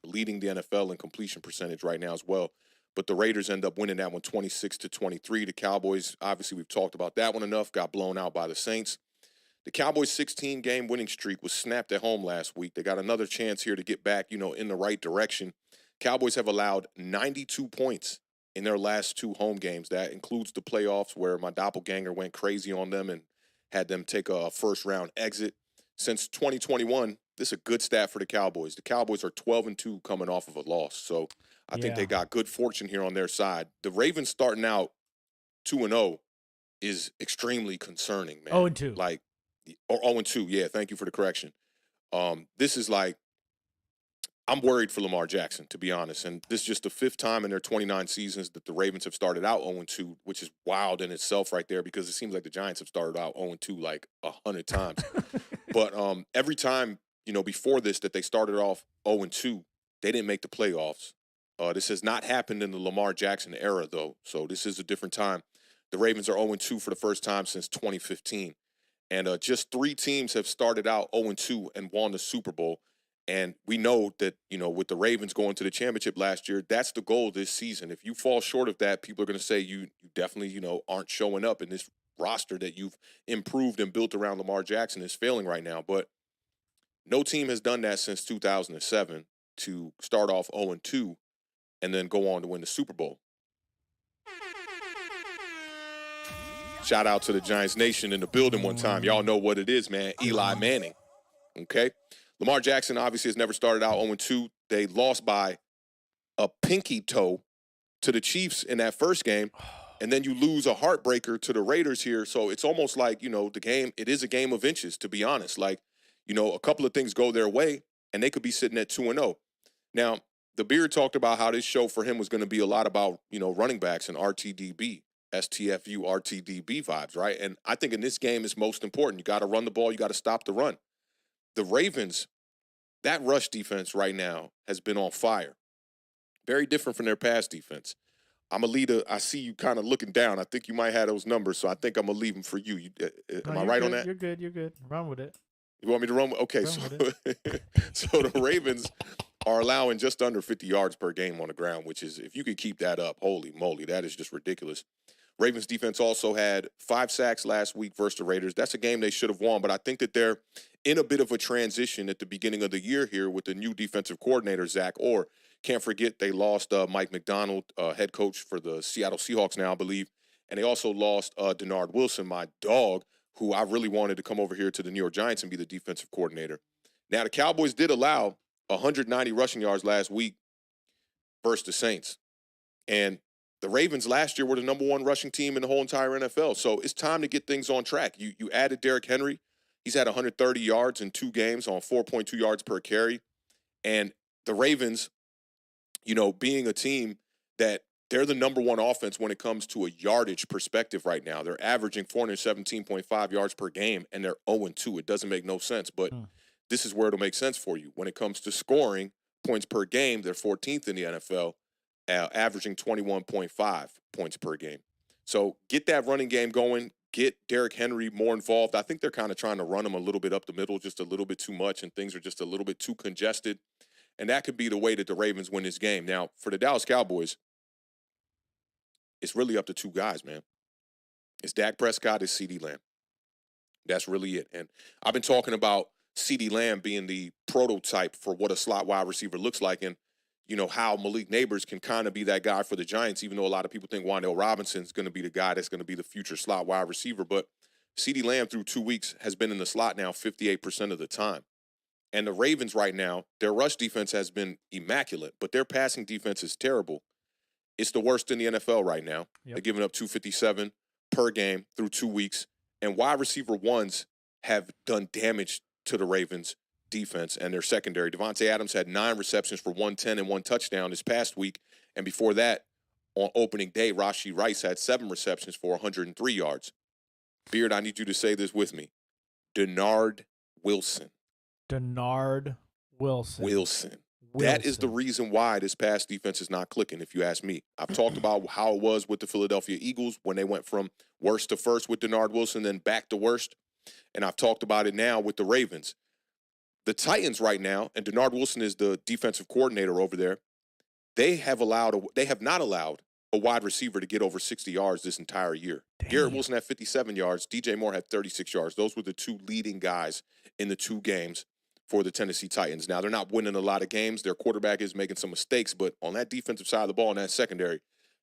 leading the NFL in completion percentage right now as well. But the Raiders end up winning that one 26-23. The Cowboys, obviously, we've talked about that one enough, got blown out by the Saints. The Cowboys' 16-game winning streak was snapped at home last week. They got another chance here to get back, in the right direction. Cowboys have allowed 92 points in their last 2 home games. That includes the playoffs where my doppelganger went crazy on them and had them take a first-round exit. Since 2021, this is a good stat for the Cowboys. The Cowboys are 12-2 coming off of a loss. So I think they got good fortune here on their side. The Ravens starting out 2-0 is extremely concerning, man. 0-2. Or 0-2, yeah, thank you for the correction. This is I'm worried for Lamar Jackson, to be honest. And this is just the 5th time in their 29 seasons that the Ravens have started out 0-2, which is wild in itself right there because it seems like the Giants have started out 0-2 like 100 times. But every time, before this that they started off 0-2, they didn't make the playoffs. This has not happened in the Lamar Jackson era, though. So this is a different time. The Ravens are 0-2 for the first time since 2015. And just 3 teams have started out 0-2 and won the Super Bowl. And we know that, with the Ravens going to the championship last year, that's the goal this season. If you fall short of that, people are going to say you definitely, aren't showing up, in this roster that you've improved and built around Lamar Jackson is failing right now. But no team has done that since 2007 to start off 0-2 and then go on to win the Super Bowl. Shout out to the Giants Nation in the building one time. Y'all know what it is, man. Eli Manning. Okay? Lamar Jackson obviously has never started out 0-2. They lost by a pinky toe to the Chiefs in that first game, and then you lose a heartbreaker to the Raiders here. So it's almost like, the game, it is a game of inches, to be honest. A couple of things go their way, and they could be sitting at 2-0. Now, the Beard talked about how this show for him was going to be a lot about, running backs and RTDB, STFU, RTDB vibes, right? And I think in this game it's most important. You got to run the ball. You got to stop the run. The Ravens, that rush defense right now has been on fire. Very different from their pass defense. I'm a leader. I see you kind of looking down. I think you might have those numbers, so I think I'm going to leave them for you. Am I right on that? You're good. You're good. Run with it. You want me to run? Okay, so the Ravens are allowing just under 50 yards per game on the ground, which is, if you could keep that up, holy moly, that is just ridiculous. Ravens defense also had 5 sacks last week versus the Raiders. That's a game they should have won, but I think that they're in a bit of a transition at the beginning of the year here with the new defensive coordinator, Zach Orr. Can't forget they lost Mike McDonald, head coach for the Seattle Seahawks now, I believe. And they also lost Denard Wilson, my dog, who I really wanted to come over here to the New York Giants and be the defensive coordinator. Now, the Cowboys did allow 190 rushing yards last week versus the Saints. And the Ravens last year were the number 1 rushing team in the whole entire NFL. So it's time to get things on track. You added Derrick Henry. He's had 130 yards in 2 games on 4.2 yards per carry. And the Ravens, being a team that They're the number one offense when it comes to a yardage perspective right now. They're averaging 417.5 yards per game, and they're 0-2. It doesn't make no sense, but this is where it'll make sense for you. When it comes to scoring points per game, they're 14th in the NFL, averaging 21.5 points per game. So get that running game going. Get Derrick Henry more involved. I think they're kind of trying to run him a little bit up the middle, just a little bit too much, and things are just a little bit too congested. And that could be the way that the Ravens win this game. Now, for the Dallas Cowboys, it's really up to two guys, man. It's Dak Prescott, it's CeeDee Lamb. That's really it. And I've been talking about CeeDee Lamb being the prototype for what a slot wide receiver looks like, and you know how Malik Neighbors can kind of be that guy for the Giants, even though a lot of people think Wan'Dale Robinson's going to be the guy that's going to be the future slot wide receiver. But CeeDee Lamb through 2 weeks has been in the slot now 58% of the time. And the Ravens right now, their rush defense has been immaculate, but their passing defense is terrible. It's the worst in the NFL right now. They're giving up 257 per game through 2 weeks. And wide receiver ones have done damage to the Ravens defense and their secondary. Devontae Adams had 9 receptions for 110 and 1 touchdown this past week. And before that, on opening day, Rashee Rice had 7 receptions for 103 yards. Beard, I need you to say this with me. Denard Wilson. Denard Wilson. That is the reason why this pass defense is not clicking, if you ask me. I've talked about how it was with the Philadelphia Eagles when they went from worst to first with Denard Wilson, then back to worst. And I've talked about it now with the Ravens. The Titans right now, and Denard Wilson is the defensive coordinator over there, they have not allowed a wide receiver to get over 60 yards this entire year. Damn. Garrett Wilson had 57 yards. DJ Moore had 36 yards. Those were the 2 leading guys in the 2 games for the Tennessee Titans. Now, they're not winning a lot of games. Their quarterback is making some mistakes, but on that defensive side of the ball, in that secondary,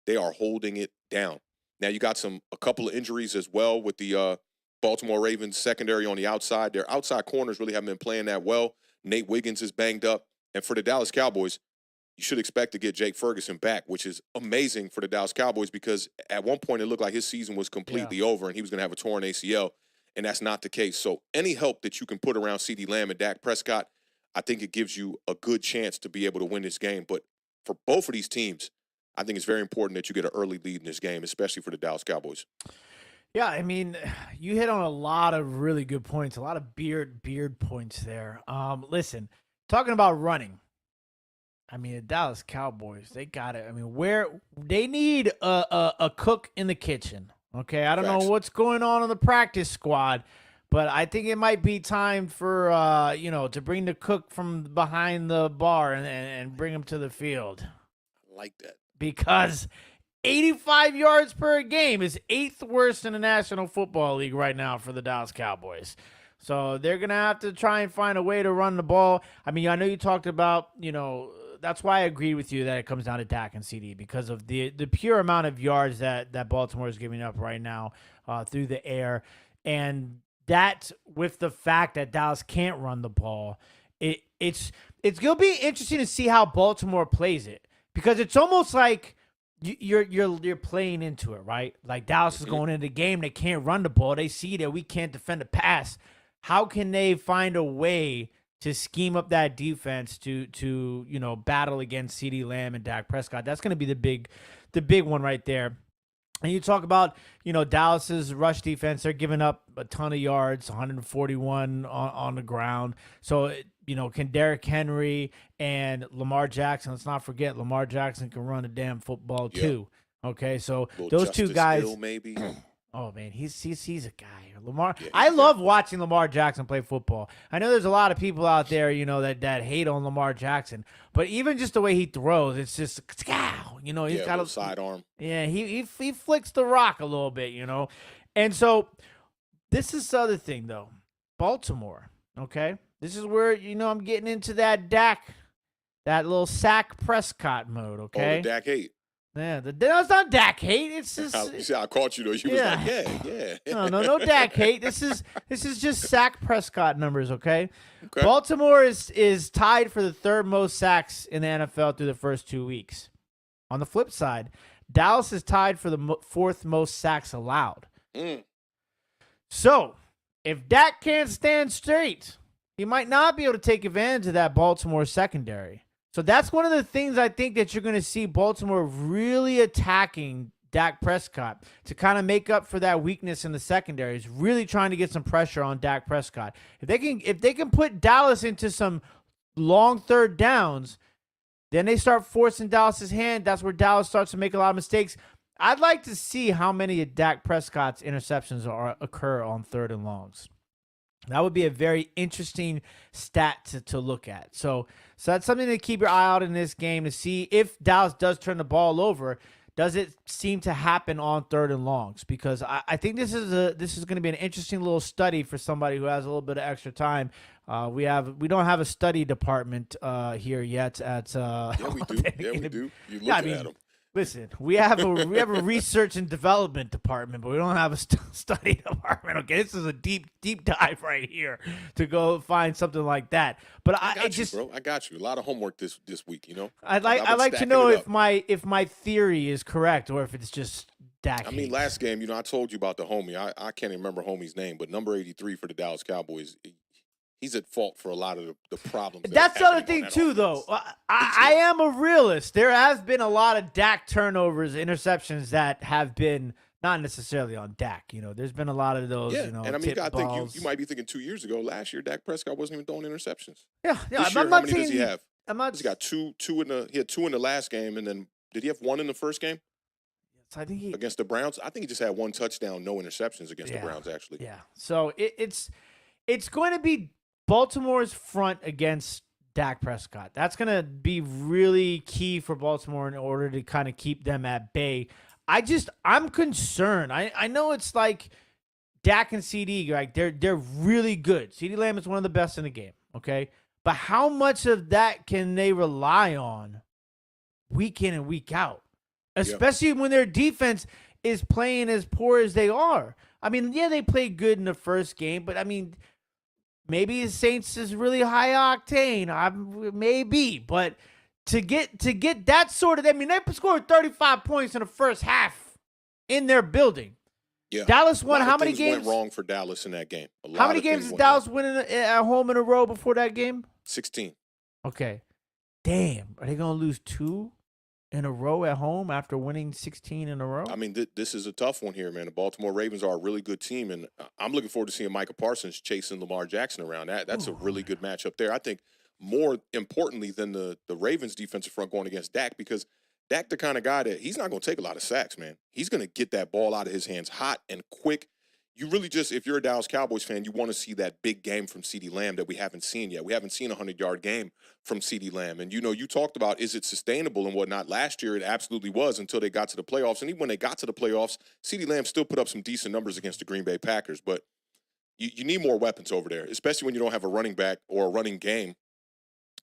they are holding it down. Now, you got a couple of injuries as well with the Baltimore Ravens secondary on the outside. Their outside corners really haven't been playing that well. Nate Wiggins is banged up. And for the Dallas Cowboys, you should expect to get Jake Ferguson back, which is amazing for the Dallas Cowboys because at one point it looked like his season was completely over and he was going to have a torn ACL, and that's not the case. So any help that you can put around CeeDee Lamb and Dak Prescott, I think it gives you a good chance to be able to win this game. But for both of these teams, I think it's very important that you get an early lead in this game, especially for the Dallas Cowboys. Yeah, I mean, you hit on a lot of really good points, a lot of beard points there. Listen, talking about running, I mean, the Dallas Cowboys, they got it. I mean, they need a cook in the kitchen. Okay, I don't know what's going on the practice squad, but I think it might be time for to bring the cook from behind the bar and bring him to the field. I like that because 85 yards per game is 8th worst in the National Football League right now for the Dallas Cowboys. So they're going to have to try and find a way to run the ball. I mean, I know you talked about, that's why I agree with you that it comes down to Dak and CD because of the pure amount of yards that Baltimore is giving up right now through the air. And that with the fact that Dallas can't run the ball, it's going to be interesting to see how Baltimore plays it because it's almost like you're playing into it, right? Like Dallas is going into the game, they can't run the ball. They see that we can't defend the pass. How can they find a way to scheme up that defense to battle against CeeDee Lamb and Dak Prescott? That's going to be the big one right there. And you talk about, Dallas's rush defense, they're giving up a ton of yards, 141 on the ground. So, can Derrick Henry and Lamar Jackson, let's not forget, Lamar Jackson can run a damn football too. Okay, so those Justice two guys. Hill, maybe. Oh, man, he's a guy. Lamar. Yeah, I love watching Lamar Jackson play football. I know there's a lot of people out there, that hate on Lamar Jackson. But even just the way he throws, it's just, he's got a sidearm. Yeah, he flicks the rock a little bit, And so this is the other thing, though. Baltimore, okay? This is where, I'm getting into that Dak, that little Dak Prescott mode, okay? Oh, the Dak hate. Yeah, that's not Dak hate. It's just you see, I caught you though. You was like, yeah. No Dak hate. This is just Dak Prescott numbers, okay? Baltimore is tied for the 3rd most sacks in the NFL through the first 2 weeks. On the flip side, Dallas is tied for the 4th most sacks allowed. So, if Dak can't stand straight, he might not be able to take advantage of that Baltimore secondary. So that's one of the things I think that you're going to see Baltimore really attacking Dak Prescott to kind of make up for that weakness in the secondary. Is really trying to get some pressure on Dak Prescott. If they can put Dallas into some long third downs, then they start forcing Dallas's hand. That's where Dallas starts to make a lot of mistakes. I'd like to see how many of Dak Prescott's interceptions occur on third and longs. That would be a very interesting stat to look at. So that's something to keep your eye out in this game to see if Dallas does turn the ball over. Does it seem to happen on third and longs? Because I think this is going to be an interesting little study for somebody who has a little bit of extra time. We don't have a study department here yet at. Yeah, we do. We do. You're looking at them. Listen, we have a research and development department, but we don't have a study department. Okay, this is a deep dive right here to go find something like that. But I got you. A lot of homework this week. You know, I'd like to know if my theory is correct or if it's just Dak. I mean, last game, I told you about the homie. I can't even remember homie's name, but number 83 for the Dallas Cowboys. He's at fault for a lot of the problems. That's the other thing, too, though. I am a realist. There has been a lot of Dak turnovers, interceptions that have been not necessarily on Dak. There's been a lot of those, and I mean, you got to think, you might be thinking 2 years ago, last year, Dak Prescott wasn't even throwing interceptions. Yeah. This year, how many does he have? He's got two he had two in the last game, and then did he have one in the first game? I think against the Browns? I think he just had one touchdown, no interceptions against the Browns, actually. Yeah. So it's going to be Baltimore's front against Dak Prescott. That's going to be really key for Baltimore in order to kind of keep them at bay. I'm concerned. I know it's like Dak and CD, like they're really good. CD Lamb is one of the best in the game, okay? But how much of that can they rely on week in and week out? Especially when their defense is playing as poor as they are. I mean, yeah, they played good in the first game, but I mean, maybe the Saints is really high octane. Maybe, but to get that sort of, I mean, they scored 35 points in the first half in their building. Yeah, Dallas won how many games? Went wrong for Dallas in that game. How many games did Dallas win at home in a row before that game? 16. Okay, damn, are they gonna lose 2 in a row at home after winning 16 in a row? I mean, this is a tough one here, man. The Baltimore Ravens are a really good team, and I'm looking forward to seeing Micah Parsons chasing Lamar Jackson around. That's a really good matchup there. I think more importantly than the Ravens defensive front going against Dak, because Dak the kind of guy that he's not going to take a lot of sacks, man. He's going to get that ball out of his hands hot and quick. You really just, if you're a Dallas Cowboys fan, you want to see that big game from CeeDee Lamb that we haven't seen yet. We haven't seen a 100-yard game from CeeDee Lamb. And, you talked about, is it sustainable and whatnot. Last year, it absolutely was until they got to the playoffs. And even when they got to the playoffs, CeeDee Lamb still put up some decent numbers against the Green Bay Packers. But you need more weapons over there, especially when you don't have a running back or a running game.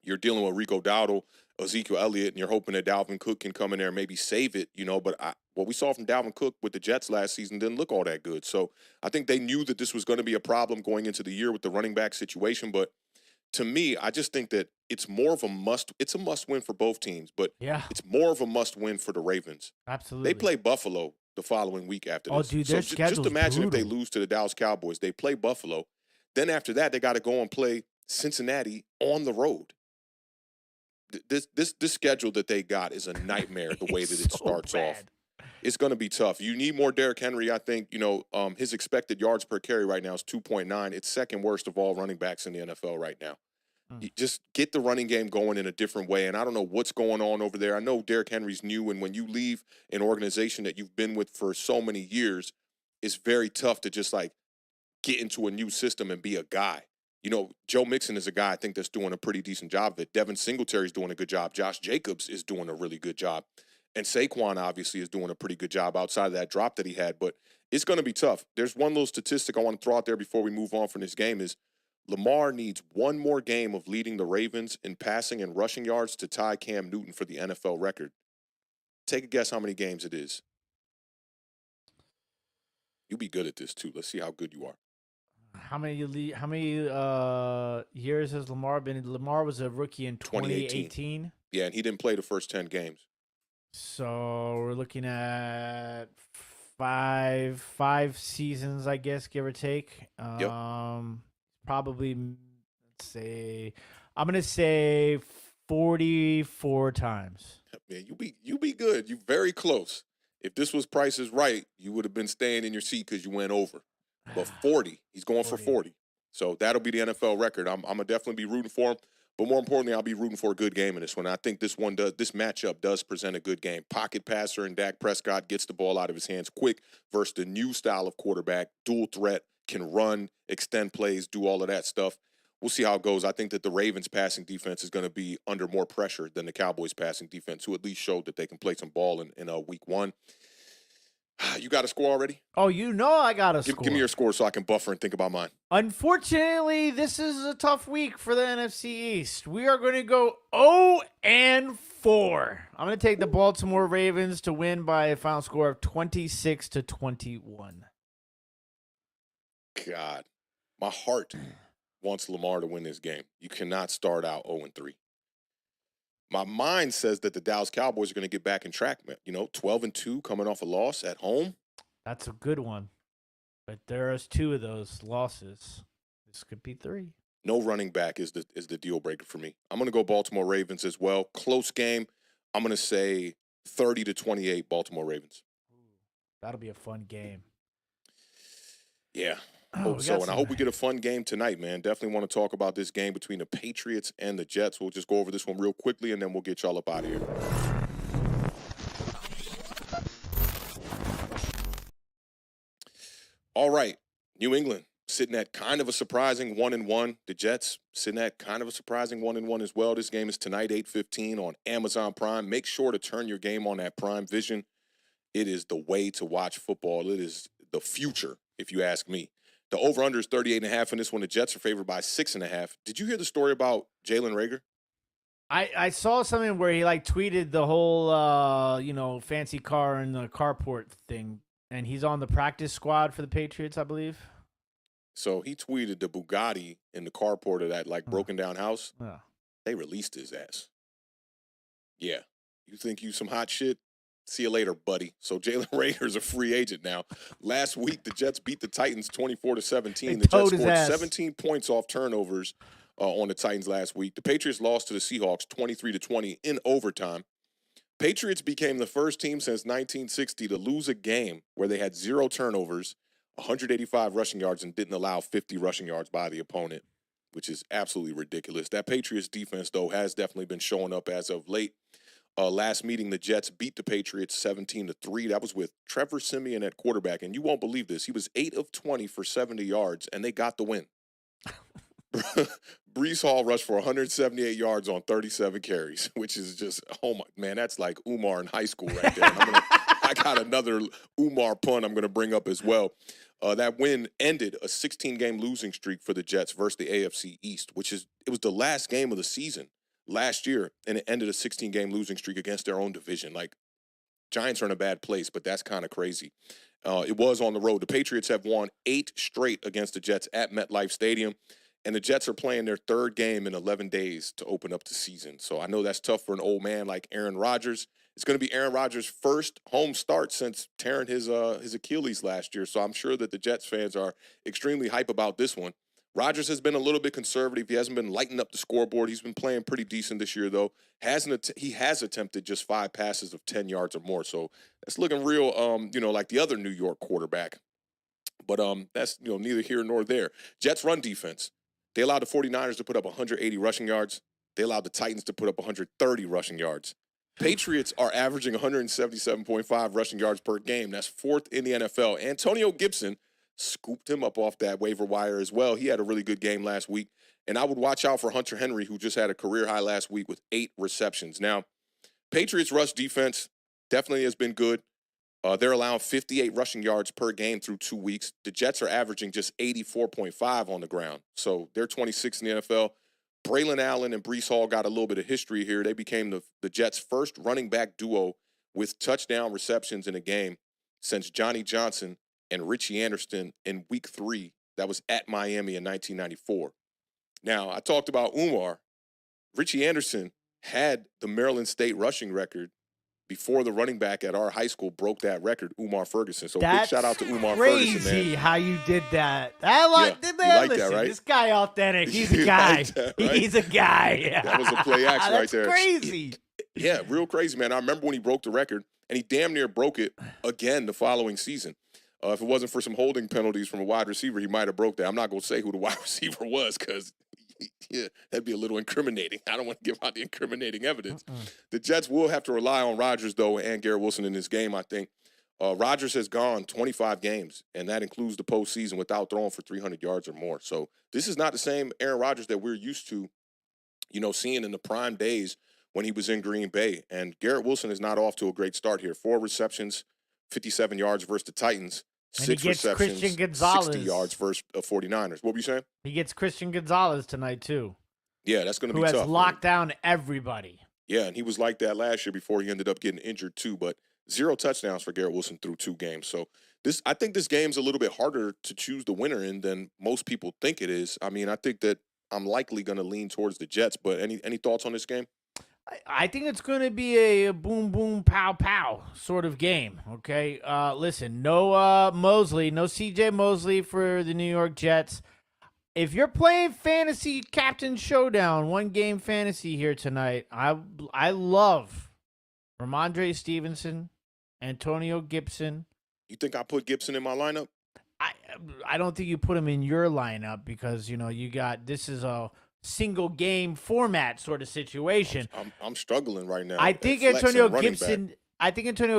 You're dealing with Rico Dowdle, Ezekiel Elliott, and you're hoping that Dalvin Cook can come in there and maybe save it, But what we saw from Dalvin Cook with the Jets last season didn't look all that good. So I think they knew that this was going to be a problem going into the year with the running back situation. But to me, I just think that it's a must-win for both teams. But it's more of a must-win for the Ravens. Absolutely. They play Buffalo the following week after this. Oh, dude, their schedule's just imagine brutal. if they lose to the Dallas Cowboys. They play Buffalo. Then after that, they got to go and play Cincinnati on the road. This schedule that they got is a nightmare the way that it starts off. It's going to be tough. You need more Derrick Henry. I think, his expected yards per carry right now is 2.9. It's second worst of all running backs in the NFL right now. You just get the running game going in a different way. And I don't know what's going on over there. I know Derrick Henry's new, and when you leave an organization that you've been with for so many years, it's very tough to just get into a new system and be a guy. Joe Mixon is a guy I think that's doing a pretty decent job of it. Devin Singletary's doing a good job. Josh Jacobs is doing a really good job. And Saquon obviously is doing a pretty good job outside of that drop that he had. But it's going to be tough. There's one little statistic I want to throw out there before we move on from this game is Lamar needs one more game of leading the Ravens in passing and rushing yards to tie Cam Newton for the NFL record. Take a guess how many games it is. You'll be good at this too. Let's see how good you are. How many years has Lamar been? Lamar was a rookie in 2018. Yeah, and he didn't play the first 10 games. So we're looking at five seasons, I guess, give or take. Yep. Probably, let's say, I'm gonna say 44 times. Man, you be good. You very close. If this was Price is Right, you would have been staying in your seat because you went over. But 40, he's going for 40. So that'll be the NFL record. I'm gonna definitely be rooting for him. But more importantly, I'll be rooting for a good game in this one. I think this matchup does present a good game. Pocket passer and Dak Prescott gets the ball out of his hands quick versus the new style of quarterback, dual threat, can run, extend plays, do all of that stuff. We'll see how it goes. I think that the Ravens passing defense is going to be under more pressure than the Cowboys passing defense, who at least showed that they can play some ball in week one. You got a score already? Oh, I got a score. Give me your score so I can buffer and think about mine. Unfortunately, this is a tough week for the NFC East. We are going to go 0-4. I'm going to take the Baltimore Ravens to win by a final score of 26-21. God, my heart wants Lamar to win this game. You cannot start out 0-3. My mind says that the Dallas Cowboys are going to get back in track, man. 12-2 coming off a loss at home. That's a good one. But there's 2 of those losses. This could be 3. No running back is the deal breaker for me. I'm going to go Baltimore Ravens as well. Close game. I'm going to say 30-28 Baltimore Ravens. That'll be a fun game. Yeah. Hope so. And I hope we get a fun game tonight, man. Definitely want to talk about this game between the Patriots and the Jets. We'll just go over this one real quickly, and then we'll get y'all up out of here. All right. New England sitting at kind of a surprising 1-1. The Jets sitting at kind of a surprising 1-1 as well. This game is tonight, 8:15 on Amazon Prime. Make sure to turn your game on that Prime Vision. It is the way to watch football. It is the future, if you ask me. The over-under is 38.5 in this one. The Jets are favored by 6.5. Did you hear the story about Jalen Reagor? I saw something where he tweeted the whole fancy car and the carport thing, and he's on the practice squad for the Patriots, I believe. So he tweeted the Bugatti in the carport of that broken down house. Yeah. They released his ass. Yeah. You think you some hot shit? See you later, buddy. So Jalen Reagor is a free agent now. Last week, the Jets beat the Titans 24-17. The Jets scored 17 points off turnovers on the Titans last week. The Patriots lost to the Seahawks 23-20 in overtime. Patriots became the first team since 1960 to lose a game where they had 0 turnovers, 185 rushing yards, and didn't allow 50 rushing yards by the opponent, which is absolutely ridiculous. That Patriots defense, though, has definitely been showing up as of late. Last meeting, the Jets beat the Patriots 17-3. That was with Trevor Siemian at quarterback, and you won't believe this. He was 8 of 20 for 70 yards, and they got the win. Brees Hall rushed for 178 yards on 37 carries, which is just, oh my, man, that's like Umar in high school right there. I got another Umar pun I'm going to bring up as well. That win ended a 16-game losing streak for the Jets versus the AFC East, it was the last game of the season last year, and it ended a 16-game losing streak against their own division. Giants are in a bad place, but that's kind of crazy. It was on the road. The Patriots have won 8 straight against the Jets at MetLife Stadium, and the Jets are playing their 3rd game in 11 days to open up the season. So I know that's tough for an old man like Aaron Rodgers. It's going to be Aaron Rodgers' first home start since tearing his Achilles last year. So I'm sure that the Jets fans are extremely hype about this one. Rodgers has been a little bit conservative. He hasn't been lighting up the scoreboard. He's been playing pretty decent this year, though. He has attempted just 5 passes of 10 yards or more. So that's looking real, like the other New York quarterback. But that's, neither here nor there. Jets run defense. They allowed the 49ers to put up 180 rushing yards. They allowed the Titans to put up 130 rushing yards. Patriots are averaging 177.5 rushing yards per game. That's 4th in the NFL. Antonio Gibson scooped him up off that waiver wire as well. He had a really good game last week. And I would watch out for Hunter Henry, who just had a career high last week with 8 receptions. Now, Patriots rush defense definitely has been good. They're allowing 58 rushing yards per game through 2 weeks. The Jets are averaging just 84.5 on the ground. So they're 26 in the NFL. Braylon Allen and Brees Hall got a little bit of history here. They became the Jets' first running back duo with touchdown receptions in a game since Johnny Johnson and Richie Anderson in week 3. That was at Miami in 1994. Now, I talked about Umar. Richie Anderson had the Maryland State rushing record before the running back at our high school broke that record, Umar Ferguson. So That's big shout out to Umar crazy Ferguson, man. how you did that. I like, Yeah, man, you like listen, that, right? this guy authentic. He's a You guy. like that, right? He's a guy. That was a play action right That's there. crazy. Yeah, real crazy, man. I remember when he broke the record, and he damn near broke it again the following season. If it wasn't for some holding penalties from a wide receiver, he might have broke that. I'm not going to say who the wide receiver was because that'd be a little incriminating. I don't want to give out the incriminating evidence. The Jets will have to rely on Rodgers, though, and Garrett Wilson in this game, I think. Rodgers has gone 25 games, and that includes the postseason without throwing for 300 yards or more. So this is not the same Aaron Rodgers that we're used to, seeing in the prime days when he was in Green Bay. And Garrett Wilson is not off to a great start here. 4 receptions, 57 yards versus the Titans. And 6 he gets receptions, Christian Gonzalez. 60 yards versus 49ers. What were you saying? He gets Christian Gonzalez tonight, too. Yeah, that's going to be who tough. has locked down everybody. Yeah, and he was like that last year before he ended up getting injured too. But 0 touchdowns for Garrett Wilson through 2 games. So I think this game's a little bit harder to choose the winner in than most people think it is. I mean, I think that I'm likely going to lean towards the Jets. But any thoughts on this game? I think it's going to be a boom, boom, pow, pow sort of game, okay? Listen, no Mosley, no C.J. Mosley for the New York Jets. If you're playing fantasy captain showdown, 1-game fantasy here tonight, I love Ramondre Stevenson, Antonio Gibson. You think I put Gibson in my lineup? I don't think you put him in your lineup because, this is a single game format sort of situation. I'm struggling right now. I think Antonio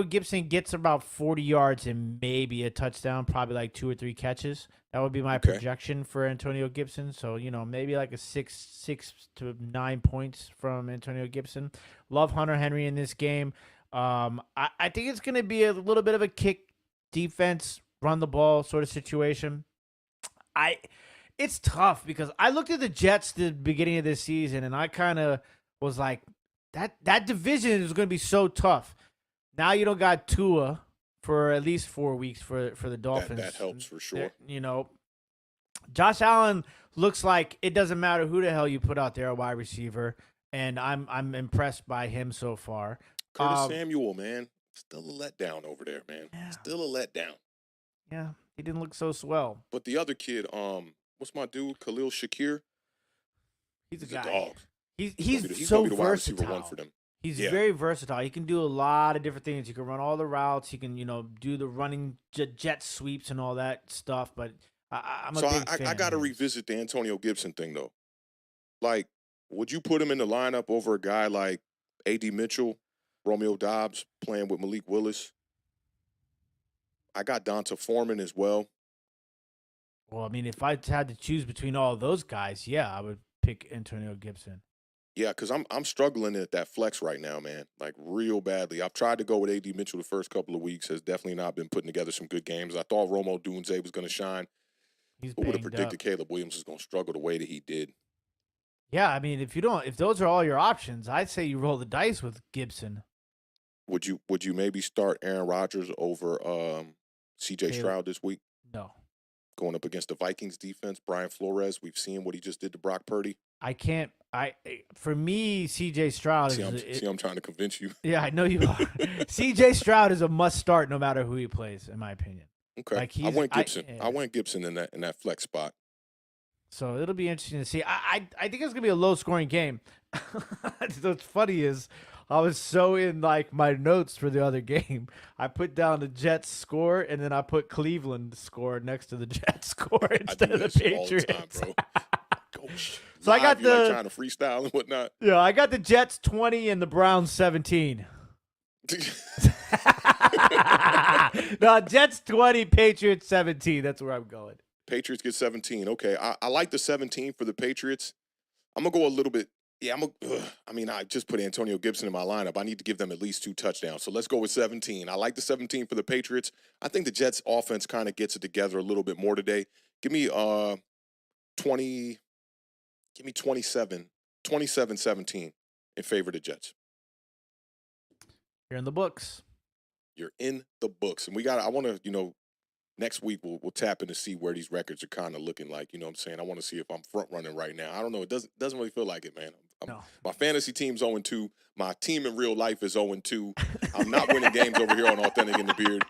Gibson gets about 40 yards and maybe a touchdown, probably like 2 or 3 catches. That would be my projection for Antonio Gibson. So, maybe like a 6 to 9 points from Antonio Gibson. Love Hunter Henry in this game. I think it's going to be a little bit of a kick defense, run the ball sort of situation. It's tough because I looked at the Jets the beginning of this season and I kind of was like, that division is going to be so tough. Now you don't got Tua for at least 4 weeks for the Dolphins. That helps for sure. Josh Allen looks like it doesn't matter who the hell you put out there, a wide receiver, and I'm impressed by him so far. Curtis Samuel, man, still a letdown over there, man. Yeah. Still a letdown. Yeah, he didn't look so swell. But the other kid, what's my dude, Khalil Shakir? He's a guy. Dog. He's so the wide receiver versatile. one for them. He's very versatile. He can do a lot of different things. He can run all the routes. He can, do the running jet sweeps and all that stuff. But I'm a big fan. I got to revisit the Antonio Gibson thing, though. Like, would you put him in the lineup over a guy like A.D. Mitchell, Romeo Doubs, playing with Malik Willis? I got Donta Foreman as well. Well, I mean, if I had to choose between all of those guys, yeah, I would pick Antonio Gibson. Yeah, because I'm struggling at that flex right now, man, like real badly. I've tried to go with A.D. Mitchell the first couple of weeks, has definitely not been putting together some good games. I thought Romo Dunze was going to shine. He's Who would have banged predicted up. Caleb Williams is going to struggle the way that he did? Yeah, I mean, if those are all your options, I'd say you roll the dice with Gibson. Would you maybe start Aaron Rodgers over C.J. Stroud this week? No. Going up against the Vikings defense, Brian Flores, we've seen what he just did to Brock Purdy. I can't. For me, C.J. Stroud See, I'm trying to convince you. Yeah, I know you are. C.J. Stroud is a must start no matter who he plays, in my opinion. Okay, Like I went Gibson. I went Gibson in that flex spot. So it'll be interesting to see. I think it's gonna be a low scoring game. What's funny is I was so in like my notes for the other game. I put down the Jets score and then I put Cleveland score next to the Jets score instead of the Patriots. All the time, bro. So I got like trying to freestyle and whatnot. Yeah, I got the Jets 20 and the Browns 17. No, Jets 20, Patriots 17. That's where I'm going. Patriots get 17. Okay, I like the 17 for the Patriots. I'm gonna go a little bit. Yeah, I just put Antonio Gibson in my lineup. I need to give them at least 2 touchdowns. So let's go with 17. I like the 17 for the Patriots. I think the Jets offense kind of gets it together a little bit more today. Give me 20. Give me 27-17 in favor of the Jets. You're in the books. You're in the books. And I want to, next week we'll tap in to see where these records are kind of looking like. You know what I'm saying? I want to see if I'm front running right now. I don't know. It doesn't really feel like it, man. No. My fantasy team's 0-2. My team in real life is 0-2. I'm not winning games over here on Authentic in the Beard.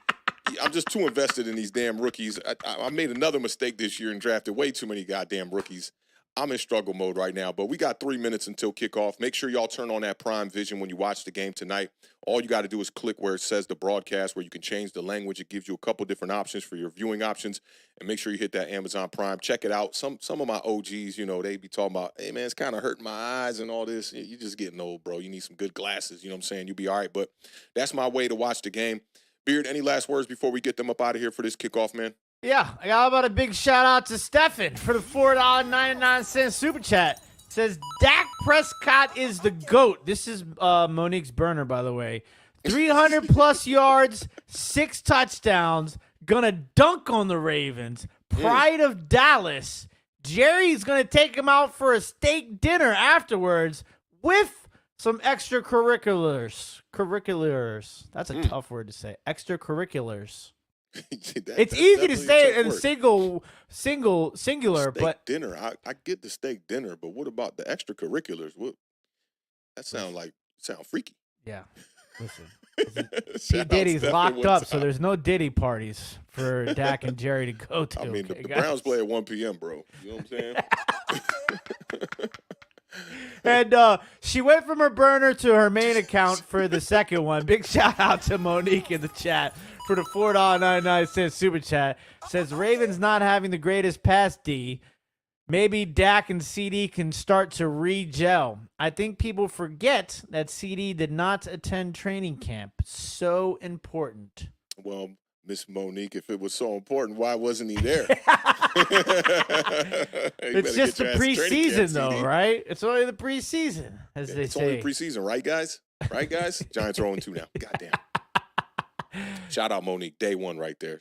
I'm just too invested in these damn rookies. I made another mistake this year and drafted way too many goddamn rookies. I'm in struggle mode right now, but we got 3 minutes until kickoff. Make sure y'all turn on that Prime Vision when you watch the game tonight. All you got to do is click where it says the broadcast, where you can change the language. It gives you a couple different options for your viewing options, and make sure you hit that Amazon Prime. Check it out. Some of my OGs, they be talking about, hey, man, it's kind of hurting my eyes and all this. You're just getting old, bro. You need some good glasses. You know what I'm saying? You'll be all right, but that's my way to watch the game. Beard, any last words before we get them up out of here for this kickoff, man? Yeah, I got about a big shout out to Stefan for the $4.99 super chat. Says Dak Prescott is the GOAT. This is Monique's burner, by the way. 300 plus yards, 6 touchdowns. Gonna dunk on the Ravens. Pride of Dallas. Jerry's gonna take him out for a steak dinner afterwards with some extracurriculars. That's a tough word to say. Extracurriculars. It's easy to say it in singular, steak but dinner. I get the steak dinner, but what about the extracurriculars? That sound freaky. yeah. Listen, P. Diddy's locked up, so there's no Diddy parties for Dak and Jerry to go to. I mean, okay, the guys? Browns play at 1 p.m., bro. You know what I'm saying? And she went from her burner to her main account for the second one. Big shout out to Monique in the chat for the $4.99 super chat. Says Ravens not having the greatest pass D. Maybe Dak and CD can start to re-gel. I think people forget that CD did not attend training camp. So important. Well, Miss Monique, if it was so important, why wasn't he there? It's just the preseason, though, right? It's only the preseason, as they say. It's only preseason, right, guys? Right, guys? Giants are 0-2 now. Goddamn. Shout out Monique, day one right there.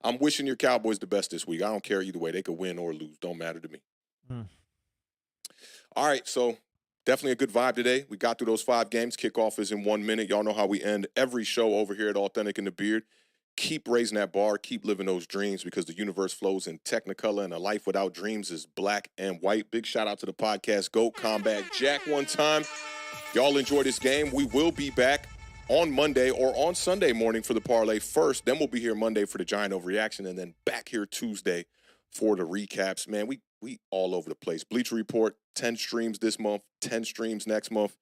I'm wishing your Cowboys the best this week. I don't care either way. They could win or lose. Don't matter to me. All right, so definitely a good vibe today. We got through those 5 games. Kickoff is in 1 minute. Y'all know how we end every show over here at Authentic in the Beard. Keep raising that bar. Keep living those dreams, because the universe flows in Technicolor, and a life without dreams is black and white. Big shout out to the podcast GOAT, Combat Jack one time. Y'all enjoy this game. We will be back on Monday or on Sunday morning for the parlay first. Then we'll be here Monday for the Giant Overreaction, and then back here Tuesday for the recaps. Man, we all over the place. Bleacher Report, 10 streams this month, 10 streams next month.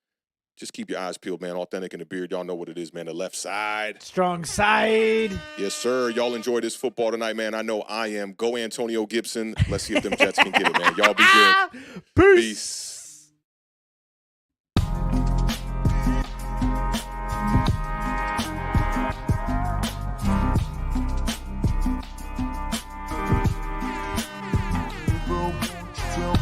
Just keep your eyes peeled, man. Authentic in the Beard. Y'all know what it is, man. The left side. Strong side. Yes, sir. Y'all enjoy this football tonight, man. I know I am. Go Antonio Gibson. Let's see if them Jets can get it, man. Y'all be good. Peace. Tell